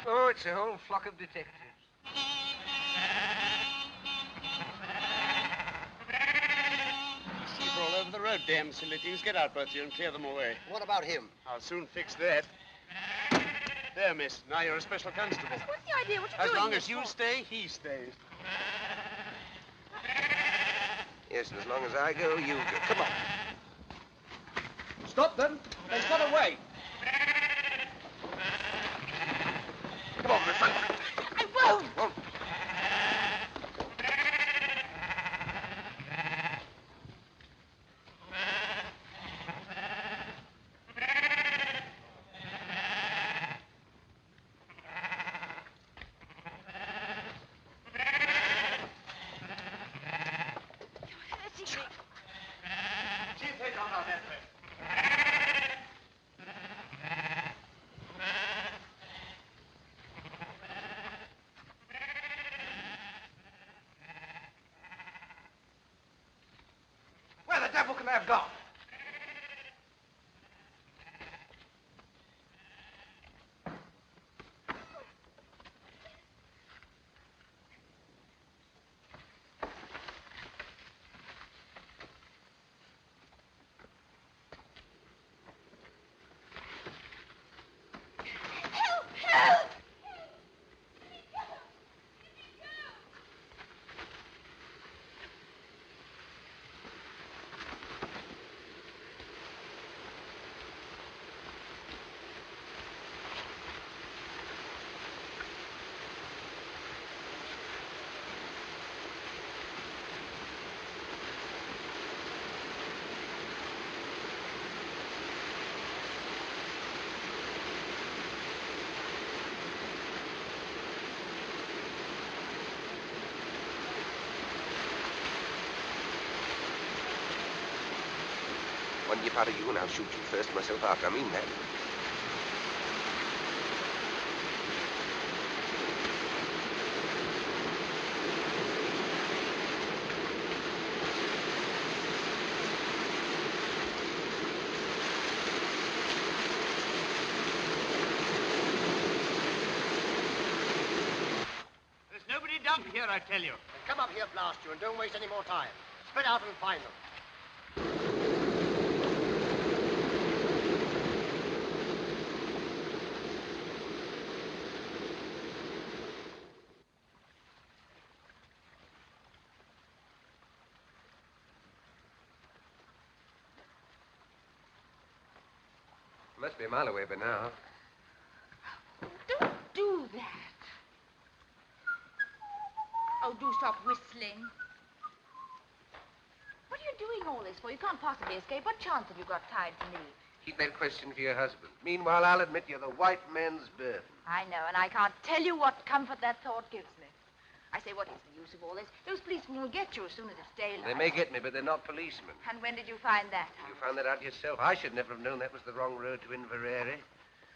Oh, it's a whole flock of detectives. Sheep are all over the road, damn silly things. Get out, both of you, and clear them away. What about him? I'll soon fix that. There, miss. Now you're a special constable. What's the idea? What you As doing? long as you stay, he stays. Yes, and as long as I go, you go. Come on. Stop them. They've got away. Come on, Miss Hunt. I won't. Won't. Where the devil can they have gone? One yip out of you and I'll shoot you first, myself after. I mean that. up here, I tell you. Come up here, blast you, and don't waste any more time. Spread out and find them. Must be a mile away by now. Don't do that. Oh, do stop whistling. What are you doing all this for? You can't possibly escape. What chance have you got tied to me? Keep that question for your husband. Meanwhile, I'll admit you're the white man's burden. I know, and I can't tell you what comfort that thought gives me. I say, what is the use of all this? Those policemen will get you as soon as it's daylight. They may get me, but they're not policemen. And when did you find that out? You found that out yourself. I should never have known that was the wrong road to Inverary.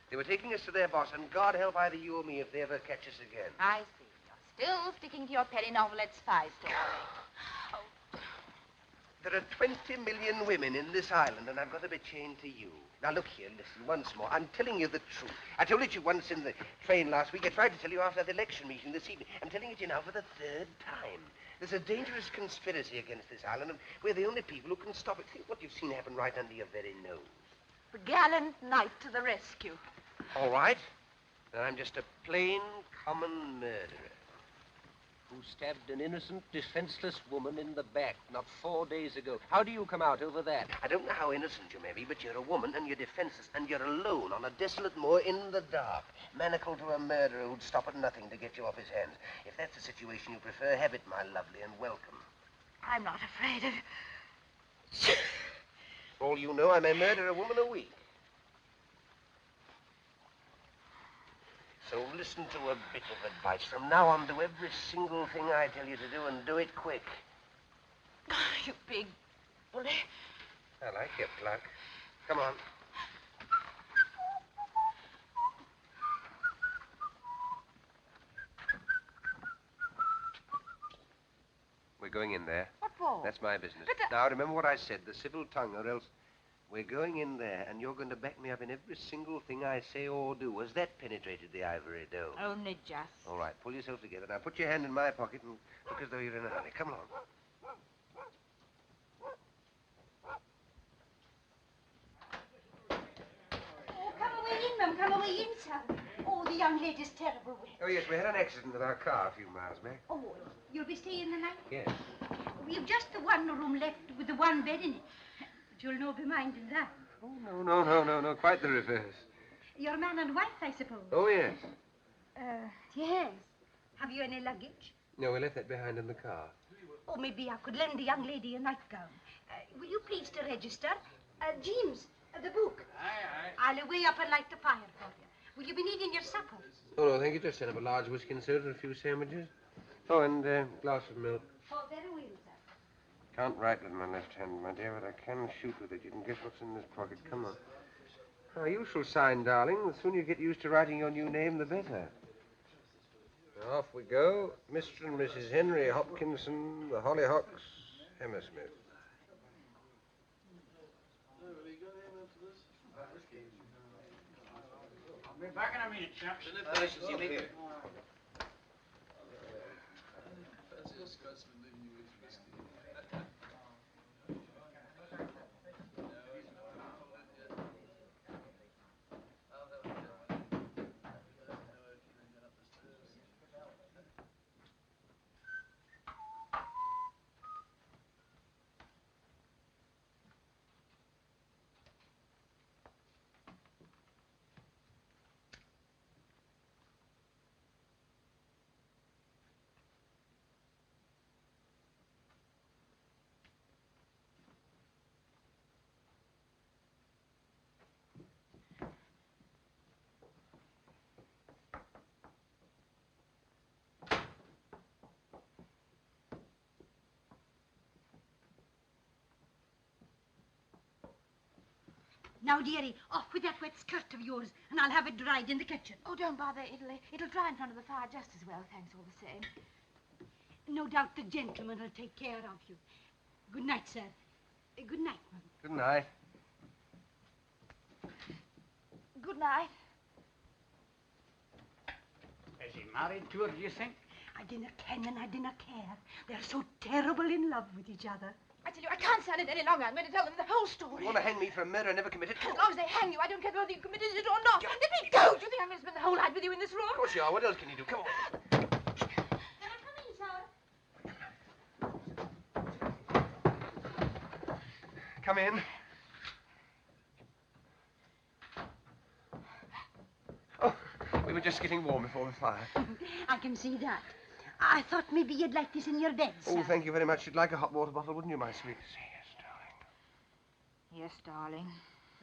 They were taking us to their boss, and God help either you or me if they ever catch us again. I see. You're still sticking to your penny novelette spy story. There are 20 million women in this island, and I've got to be chained to you. Now, look here, listen, once more. I'm telling you the truth. I told it to you once in the train last week. I tried to tell you after the election meeting this evening. I'm telling it to you now for the third time. There's a dangerous conspiracy against this island, and we're the only people who can stop it. Think what you've seen happen right under your very nose. The gallant knight to the rescue. All right. Then I'm just a plain, common murderer who stabbed an innocent, defenseless woman in the back not 4 days ago. How do you come out over that? I don't know how innocent you may be, but you're a woman and you're defenseless and you're alone on a desolate moor in the dark, manacled to a murderer who'd stop at nothing to get you off his hands. If that's the situation you prefer, have it, my lovely, and welcome. I'm not afraid of... For all you know, I may murder a woman a week. So listen to a bit of advice. From now on, do every single thing I tell you to do, and do it quick. You big bully. I like your pluck. Come on. We're going in there. What for? That's my business. But Now, remember what I said, the civil tongue, or else we're going in there, and you're going to back me up in every single thing I say or do. Has that penetrated the ivory dome? Only just. All right, pull yourself together. Now, put your hand in my pocket and look as though you're in a hurry. Come along. Oh, come away in, Mum. Come away in, son. Oh, the young lady's terrible wet. Oh, yes, we had an accident with our car a few miles back. Oh, you'll be staying the night? Yes. We've just the one room left with the one bed in it. But you'll no be minding that. Oh, no. Quite the reverse. You're man and wife, I suppose. Oh, yes. Yes. Have you any luggage? No, we left that behind in the car. Oh, maybe I could lend the young lady a nightgown. Will you please to register? James, the book. Aye. I'll away up and light the fire for you. Will you be needing your supper? Oh, no, thank you. Just set up a large whiskey and soda and a few sandwiches. Oh, and a glass of milk. Oh, very well, sir. Can't write with my left hand, my dear, but I can shoot with it. You can guess what's in this pocket. Come on. Our usual sign, darling. The sooner you get used to writing your new name, the better. Now, off we go. Mr. and Mrs. Henry Hopkinson, the Hollyhocks, Hammersmith. I'll be back in a minute, chaps. Now, dearie, off with that wet skirt of yours, and I'll have it dried in the kitchen. Oh, don't bother. It'll dry in front of the fire just as well, thanks all the same. No doubt the gentleman will take care of you. Good night, sir. Good night, Mum. Good night. Good night. Is he married to her, do you think? I dinna ken and I dinna care. They're so terrible in love with each other. I tell you, I can't stand it any longer. I'm going to tell them the whole story. You want to hang me for a murder I never committed? As long as they hang you, I don't care whether you committed it or not. Let me go. Do you think I'm going to spend the whole night with you in this room? Of course you are. What else can you do? Come on. Can I come in, sir? Come in. Oh, we were just getting warm before the fire. I can see that. I thought maybe you'd like this in your bed, sir. Oh, thank you very much. You'd like a hot water bottle, wouldn't you, my sweet? Yes, darling.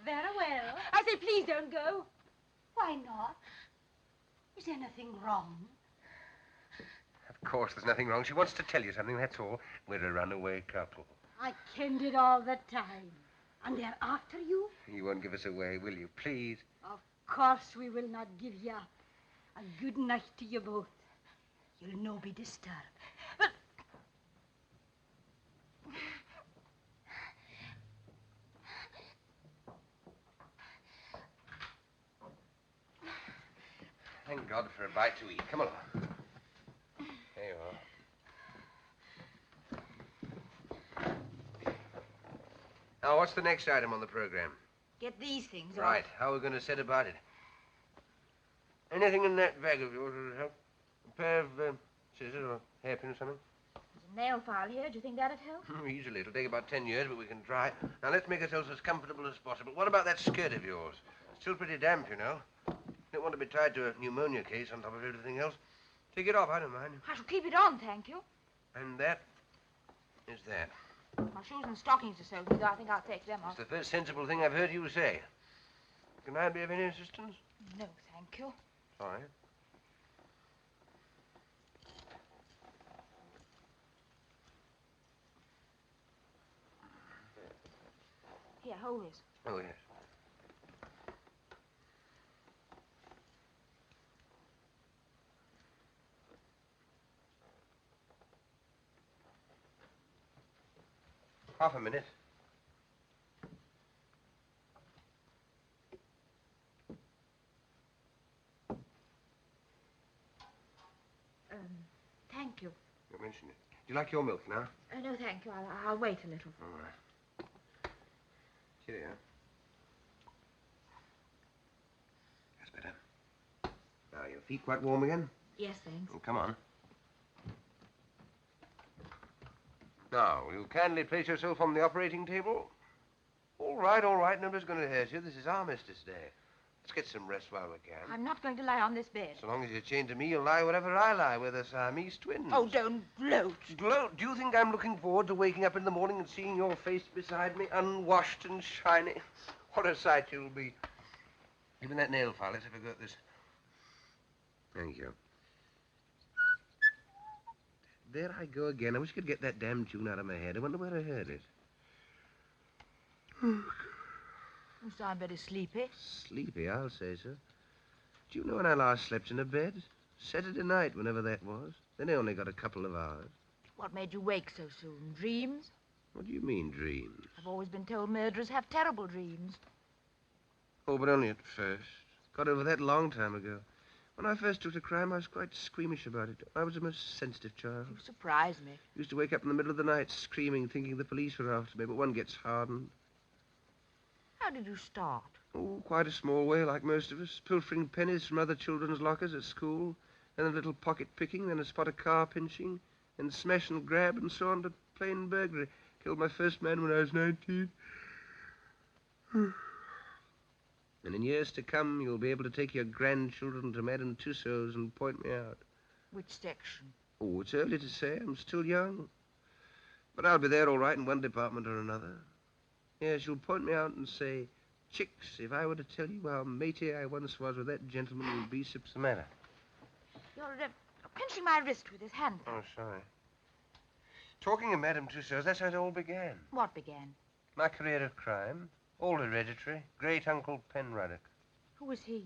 Very well. I say, please don't go. Why not? Is anything wrong? Of course there's nothing wrong. She wants to tell you something, that's all. We're a runaway couple. I kenned it all the time. And they're after you? You won't give us away, will you? Please. Of course we will not give you up. A good night to you both. You'll no be disturbed. Thank God for a bite to eat. Come along. There you are. Now, what's the next item on the program? Get these things off. Right. How are we going to set about it? Anything in that bag of yours will help? A pair of scissors or hairpin or something? There's a nail file here. Do you think that'd help? Easily. It'll take about 10 years, but we can try. Now, let's make ourselves as comfortable as possible. What about that skirt of yours? It's still pretty damp, you know. Don't want to be tied to a pneumonia case on top of everything else. Take it off. I don't mind. I shall keep it on, thank you. And that is that. My shoes and stockings are soaked, so I think I'll take them off. It's the first sensible thing I've heard you say. Can I be of any assistance? No, thank you. Sorry. Here, hold this. Oh, yes. Half a minute. Thank you. You mentioned it. Do you like your milk now? No, thank you. I'll wait a little. All right. Cheerio. That's better. Now, your feet quite warm again? Yes, thanks. Oh, come on. Now, will you kindly place yourself on the operating table? All right, all right. Nobody's going to hurt you. This is Armistice Day. Let's get some rest while we can. I'm not going to lie on this bed. So long as you're chained to me, you'll lie wherever I lie. We're the Siamese twins. Oh, don't gloat. Gloat? Do you think I'm looking forward to waking up in the morning and seeing your face beside me, unwashed and shiny? What a sight you'll be. Even that nail file. Let's have a go at this. Thank you. There I go again. I wish I could get that damn tune out of my head. I wonder where I heard it. You sound very sleepy. Sleepy, I'll say so. Do you know when I last slept in a bed? Saturday night, whenever that was. Then I only got a couple of hours. What made you wake so soon? Dreams? What do you mean, dreams? I've always been told murderers have terrible dreams. Oh, but only at first. Got over that a long time ago. When I first took to crime, I was quite squeamish about it. I was a most sensitive child. You surprise me. Used to wake up in the middle of the night screaming, thinking the police were after me, but one gets hardened. How did you start? Oh, quite a small way, like most of us. Pilfering pennies from other children's lockers at school, then a little pocket picking, then a spot of car pinching, then smash and grab, and so on to plain burglary. Killed my first man when I was 19. And in years to come, you'll be able to take your grandchildren to Madame Tussauds and point me out. Which section? Oh, it's early to say. I'm still young. But I'll be there all right in one department or another. Yes, you'll point me out and say, Chicks, if I were to tell you how matey I once was with that gentleman, you'd be the matter. You're pinching my wrist with his hand. Oh, sorry. Talking of Madame Tussauds, that's how it all began. What began? My career of crime. All hereditary. Great-uncle Penruddock. Who was he?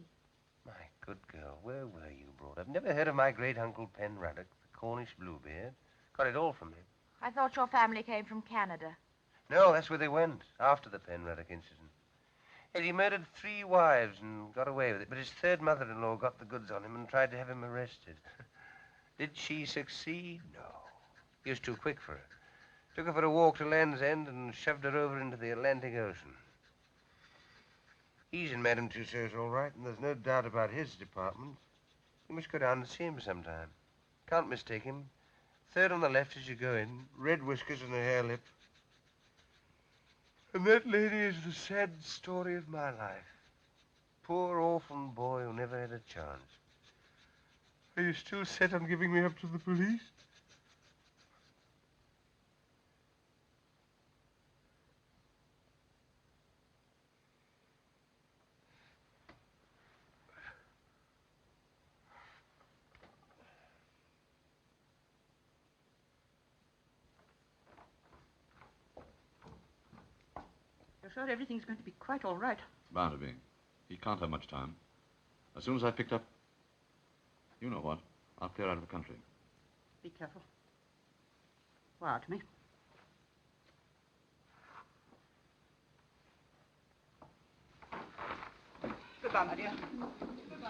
My good girl, where were you brought up? Never heard of my great-uncle Penruddock, the Cornish Bluebeard? Got it all from him. I thought your family came from Canada. No, that's where they went, after the Penruddock incident. And he murdered 3 wives and got away with it, but his third mother-in-law got the goods on him and tried to have him arrested. Did she succeed? No. He was too quick for her. Took her for a walk to Land's End and shoved her over into the Atlantic Ocean. He's in Madame Tussauds all right, and there's no doubt about his department. You must go down and see him sometime. Can't mistake him. Third on the left as you go in, red whiskers and a hair lip. And that lady is the sad story of my life. Poor orphan boy who never had a chance. Are you still set on giving me up to the police? You're sure everything's going to be quite all right? Bound to be. He can't have much time. As soon as I picked up... You know what? I'll clear out of the country. Be careful. Wire to me. Goodbye, my dear. Goodbye.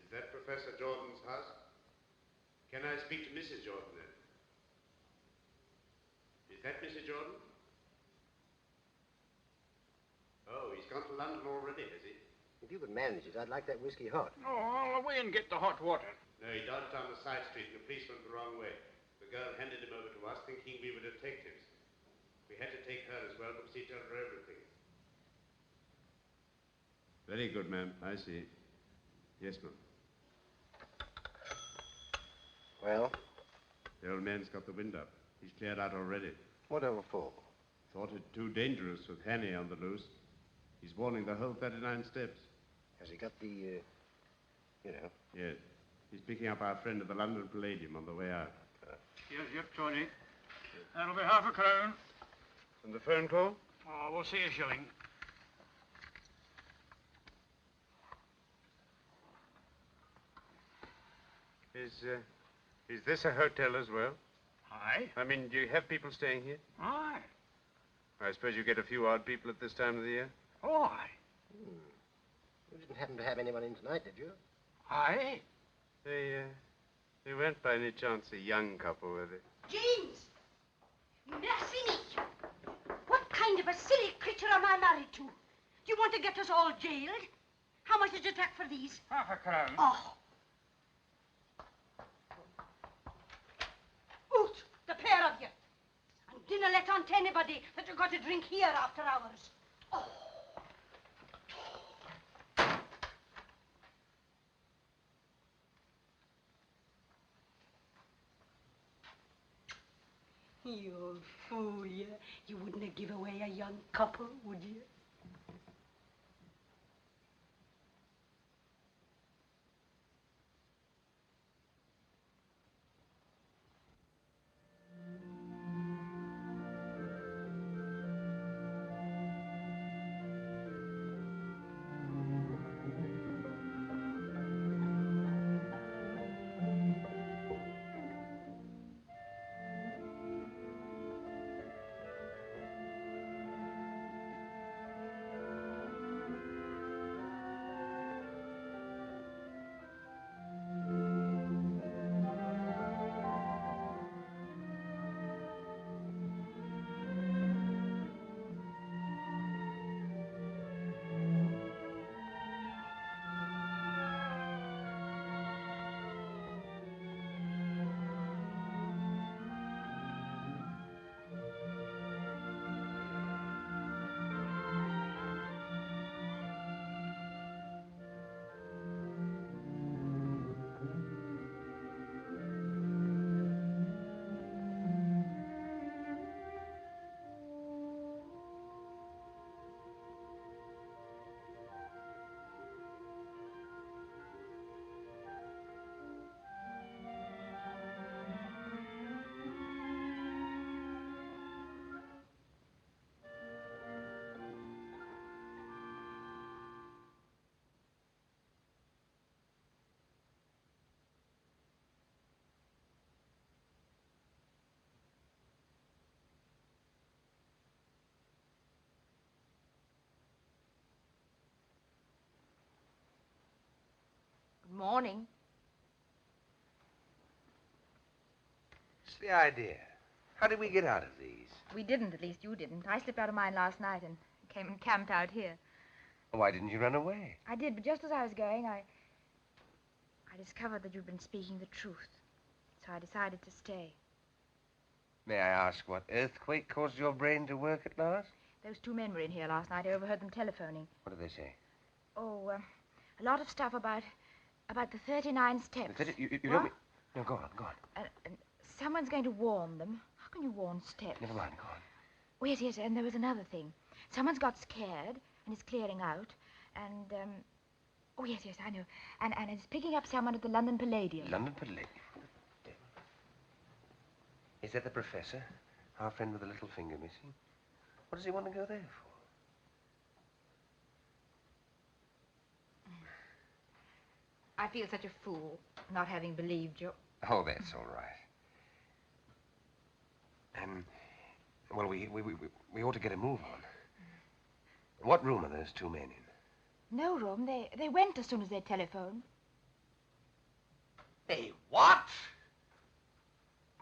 Is that Professor Jordan's house? Can I speak to Mrs. Jordan then? Is that Mrs. Jordan? Oh, he's gone to London already, has he? If you could manage it, I'd like that whiskey hot. Oh, I'll away and get the hot water. No, he dodged down the side street and the police went the wrong way. The girl handed him over to us thinking we were detectives. We had to take her as well because he told her everything. Very good, ma'am. I see. Yes, ma'am. Well? The old man's got the wind up. He's cleared out already. Whatever for? Thought it too dangerous with Hannay on the loose. He's warning the whole 39 steps. Has he got the, you know? Yes. He's picking up our friend at the London Palladium on the way out. Yep, Tony. That'll be half a crown. And the phone call? Oh, we'll see a shilling. Is this a hotel as well? Aye. I mean, do you have people staying here? Aye. I suppose you get a few odd people at this time of the year? Oh, aye. You didn't happen to have anyone in tonight, did you? Aye. They weren't by any chance a young couple, were they? James! Mercy me! What kind of a silly creature am I married to? Do you want to get us all jailed? How much did you take for these? £0.50. Oh. Out, the pair of you. And dinna let on to anybody that you've got to drink here after hours. Oh. You old fool, you. You wouldn't have give away a young couple, would you? Good morning. What's the idea? How did we get out of these? We didn't, at least you didn't. I slipped out of mine last night and came and camped out here. Why didn't you run away? I did, but just as I was going, I discovered that you'd been speaking the truth. So I decided to stay. May I ask what earthquake caused your brain to work at last? Those two men were in here last night. I overheard them telephoning. What did they say? Oh, a lot of stuff about the 39 steps. You don't mean... No, go on. And someone's going to warn them. How can you warn steps? Never mind, go on. Oh, yes, and there was another thing. Someone's got scared and is clearing out. And, oh, yes, I know. And it's picking up someone at the London Palladium. London Palladium? Is that the professor? Our friend with the little finger missing? What does he want to go there for? I feel such a fool not having believed you. Oh, that's all right. Well, we ought to get a move on. What room are those two men in? No room. They went as soon as they telephoned. They what?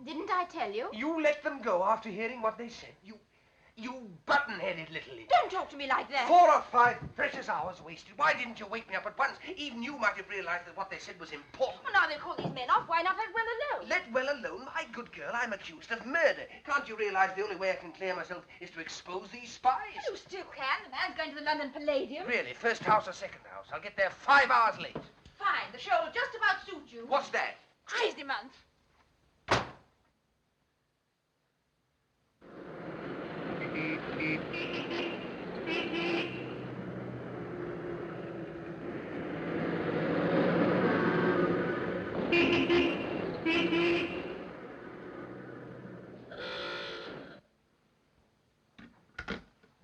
Didn't I tell you? You let them go after hearing what they said. You button-headed little idiot. Don't talk to me like that. 4 or 5 precious hours wasted. Why didn't you wake me up at once? Even you might have realized that what they said was important. Well, now they've called these men off. Why not let well alone? Let well alone? My good girl, I'm accused of murder. Can't you realize the only way I can clear myself is to expose these spies? You still can. The man's going to the London Palladium. Really? First house or second house? I'll get there 5 hours late. Fine. The show will just about suit you. What's that? Crazy month.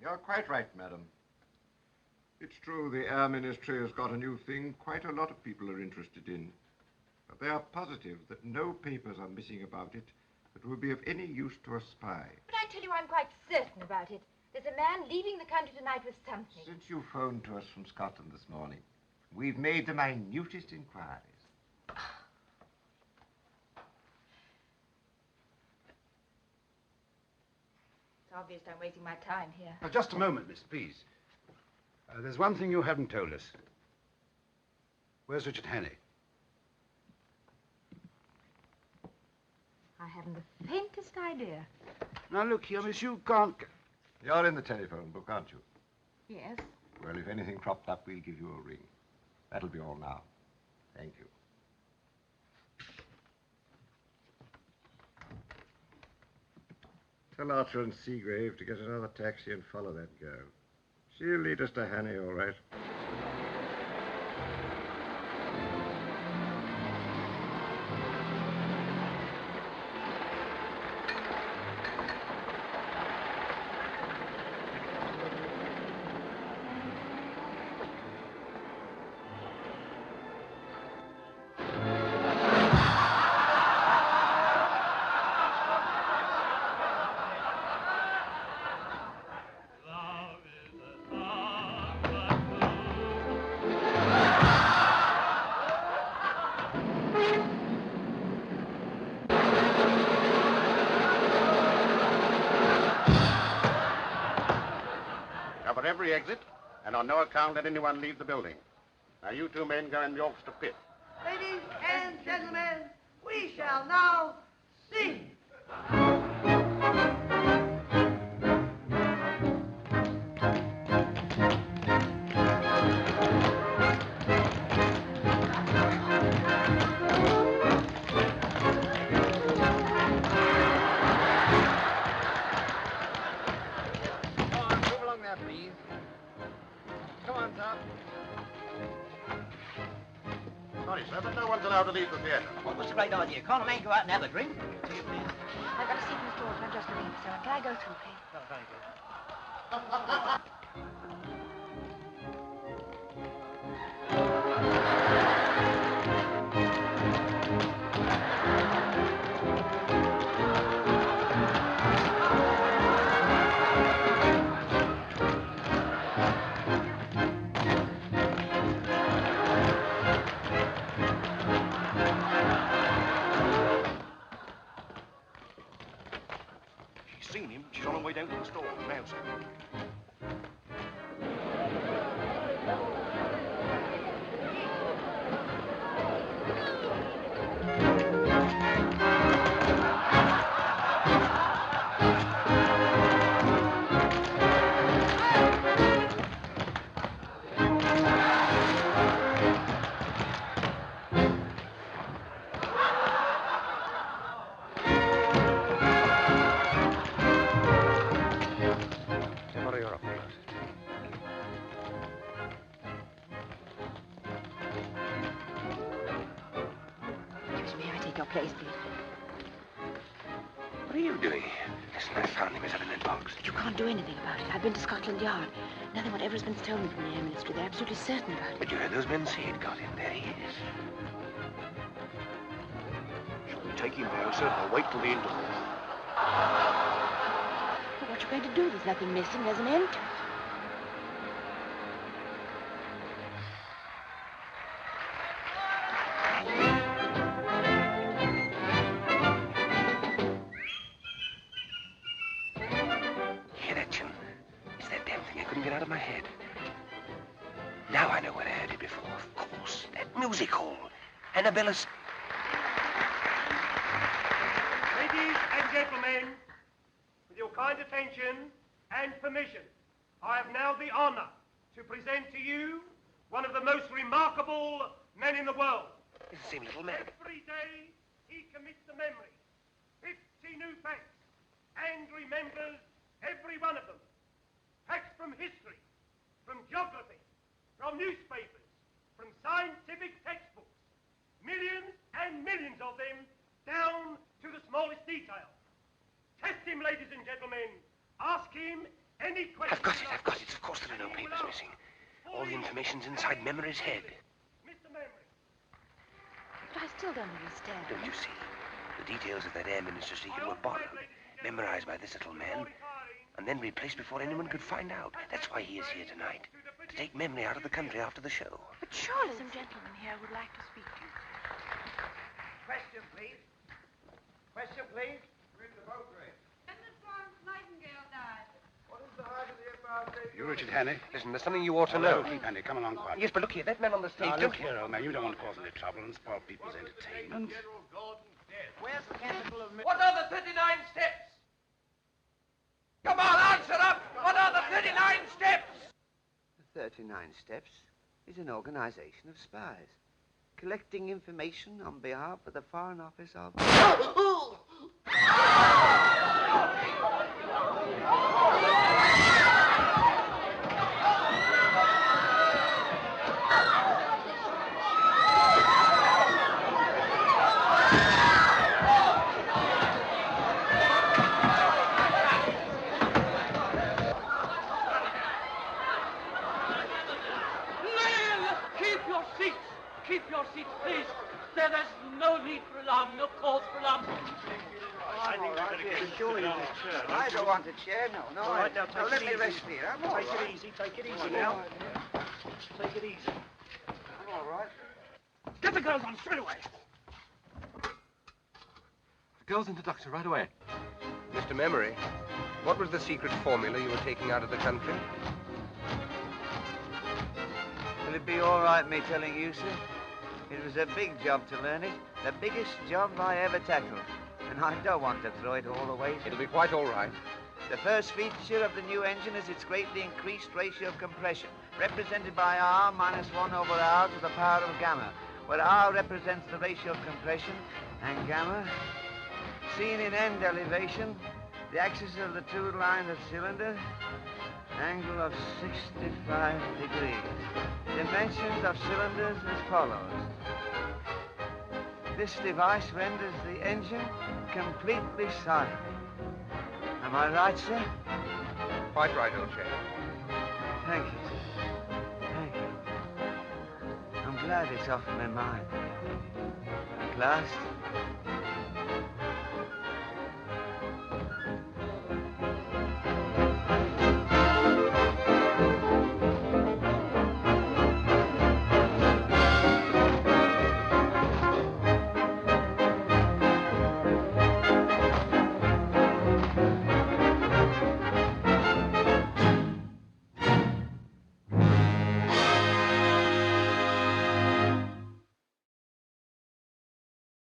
You're quite right, madam. It's true the Air Ministry has got a new thing quite a lot of people are interested in. But they are positive that no papers are missing about it that will be of any use to a spy. But I tell you, I'm quite certain about it. There's a man leaving the country tonight with something. Since you phoned to us from Scotland this morning, we've made the minutest inquiries. obvious I'm wasting my time here. Now, just a moment, miss, please. There's one thing you haven't told us. Where's Richard Hannay? I haven't the faintest idea. Now, look here, miss, you can't... You're in the telephone book, aren't you? Yes. Well, if anything cropped up, we'll give you a ring. That'll be all now. Thank you. Tell Archer and Seagrave to get another taxi and follow that girl. She'll lead us to Hannay, all right. Cover every exit, and on no account let anyone leave the building. Now, you two men go in the orchestra pit. Ladies and gentlemen, we shall now sing. Sorry, sir, but no one's allowed to leave the theatre. What was the great idea? Can't a man go out and have a drink? To you, please. I've got to see Miss George. I'm just leaving, sir. Can I go through, please? Oh, very good. Seen him. She's on her way down to the store. Now, sir. Place, please. What are you doing? Listen, I found him. He's up in that box. You can't do anything about it. I've been to Scotland Yard. Nothing whatever has been stolen from the Air Ministry. They're absolutely certain about it. But you heard those men say it got him. There he is. Shall we take him now, sir, or wait till the interval? Well, what you going to do? There's nothing missing. There's an end to it. Annabella Smith. Ladies and gentlemen, with your kind attention and permission, I have now the honor to present to you one of the most remarkable men in the world. It's the same little man. Every day he commits to memory 50 new facts and remembers every one of them. Facts from history, from geography, from newspapers, from scientific textbooks. Millions and millions of them, down to the smallest detail. Test him, ladies and gentlemen. Ask him any question. I've got it. Of course there are no papers missing. All the information's inside Memory's head. Mr. Memory. But I still don't understand. Don't you see? The details of that Air Minister secret were borrowed, memorized by this little man, and then replaced before anyone could find out. That's why he is here tonight, to take Memory out of the country after the show. But surely some gentleman here would like to speak to you. Question, please. Question, please. Where's the boat race? When did Florence Nightingale die? You Richard Hannay? Listen, there's something you ought to Oh, know. keep Hannay. Come along quietly. Yes, but look here, that man on the stage... Now, don't- look here, old man. You don't want to cause any trouble and spoil people's entertainment. Where's the capital of... What are the 39 steps? Come on, answer up! What are the 39 steps? The 39 Steps is an organization of spies, collecting information on behalf of the Foreign Office of... Keep your seats, please. There's no need for alarm, no cause for alarm. I think we're going to get surely in this chair. I don't want a chair, no. All right, now take let it me easy. rest here. I'm all Take right. it easy now. Take it easy. I'm all right. Get the girls on straight away. The girl's introduction right away. Mr. Memory, what was the secret formula you were taking out of the country? Will it be all right, me telling you, sir? It was a big job to learn it. The biggest job I ever tackled. And I don't want to throw it all away, sir. It'll be quite all right. The first feature of the new engine is its greatly increased ratio of compression, represented by R minus 1 over R to the power of gamma, where R represents the ratio of compression, and gamma, seen in end elevation, the axis of the two lines of cylinder, angle of 65 degrees. Dimensions of cylinders as follows. This device renders the engine completely silent. Am I right, sir? Quite right, old chap. Thank you, sir. Thank you. I'm glad it's off my mind. At last,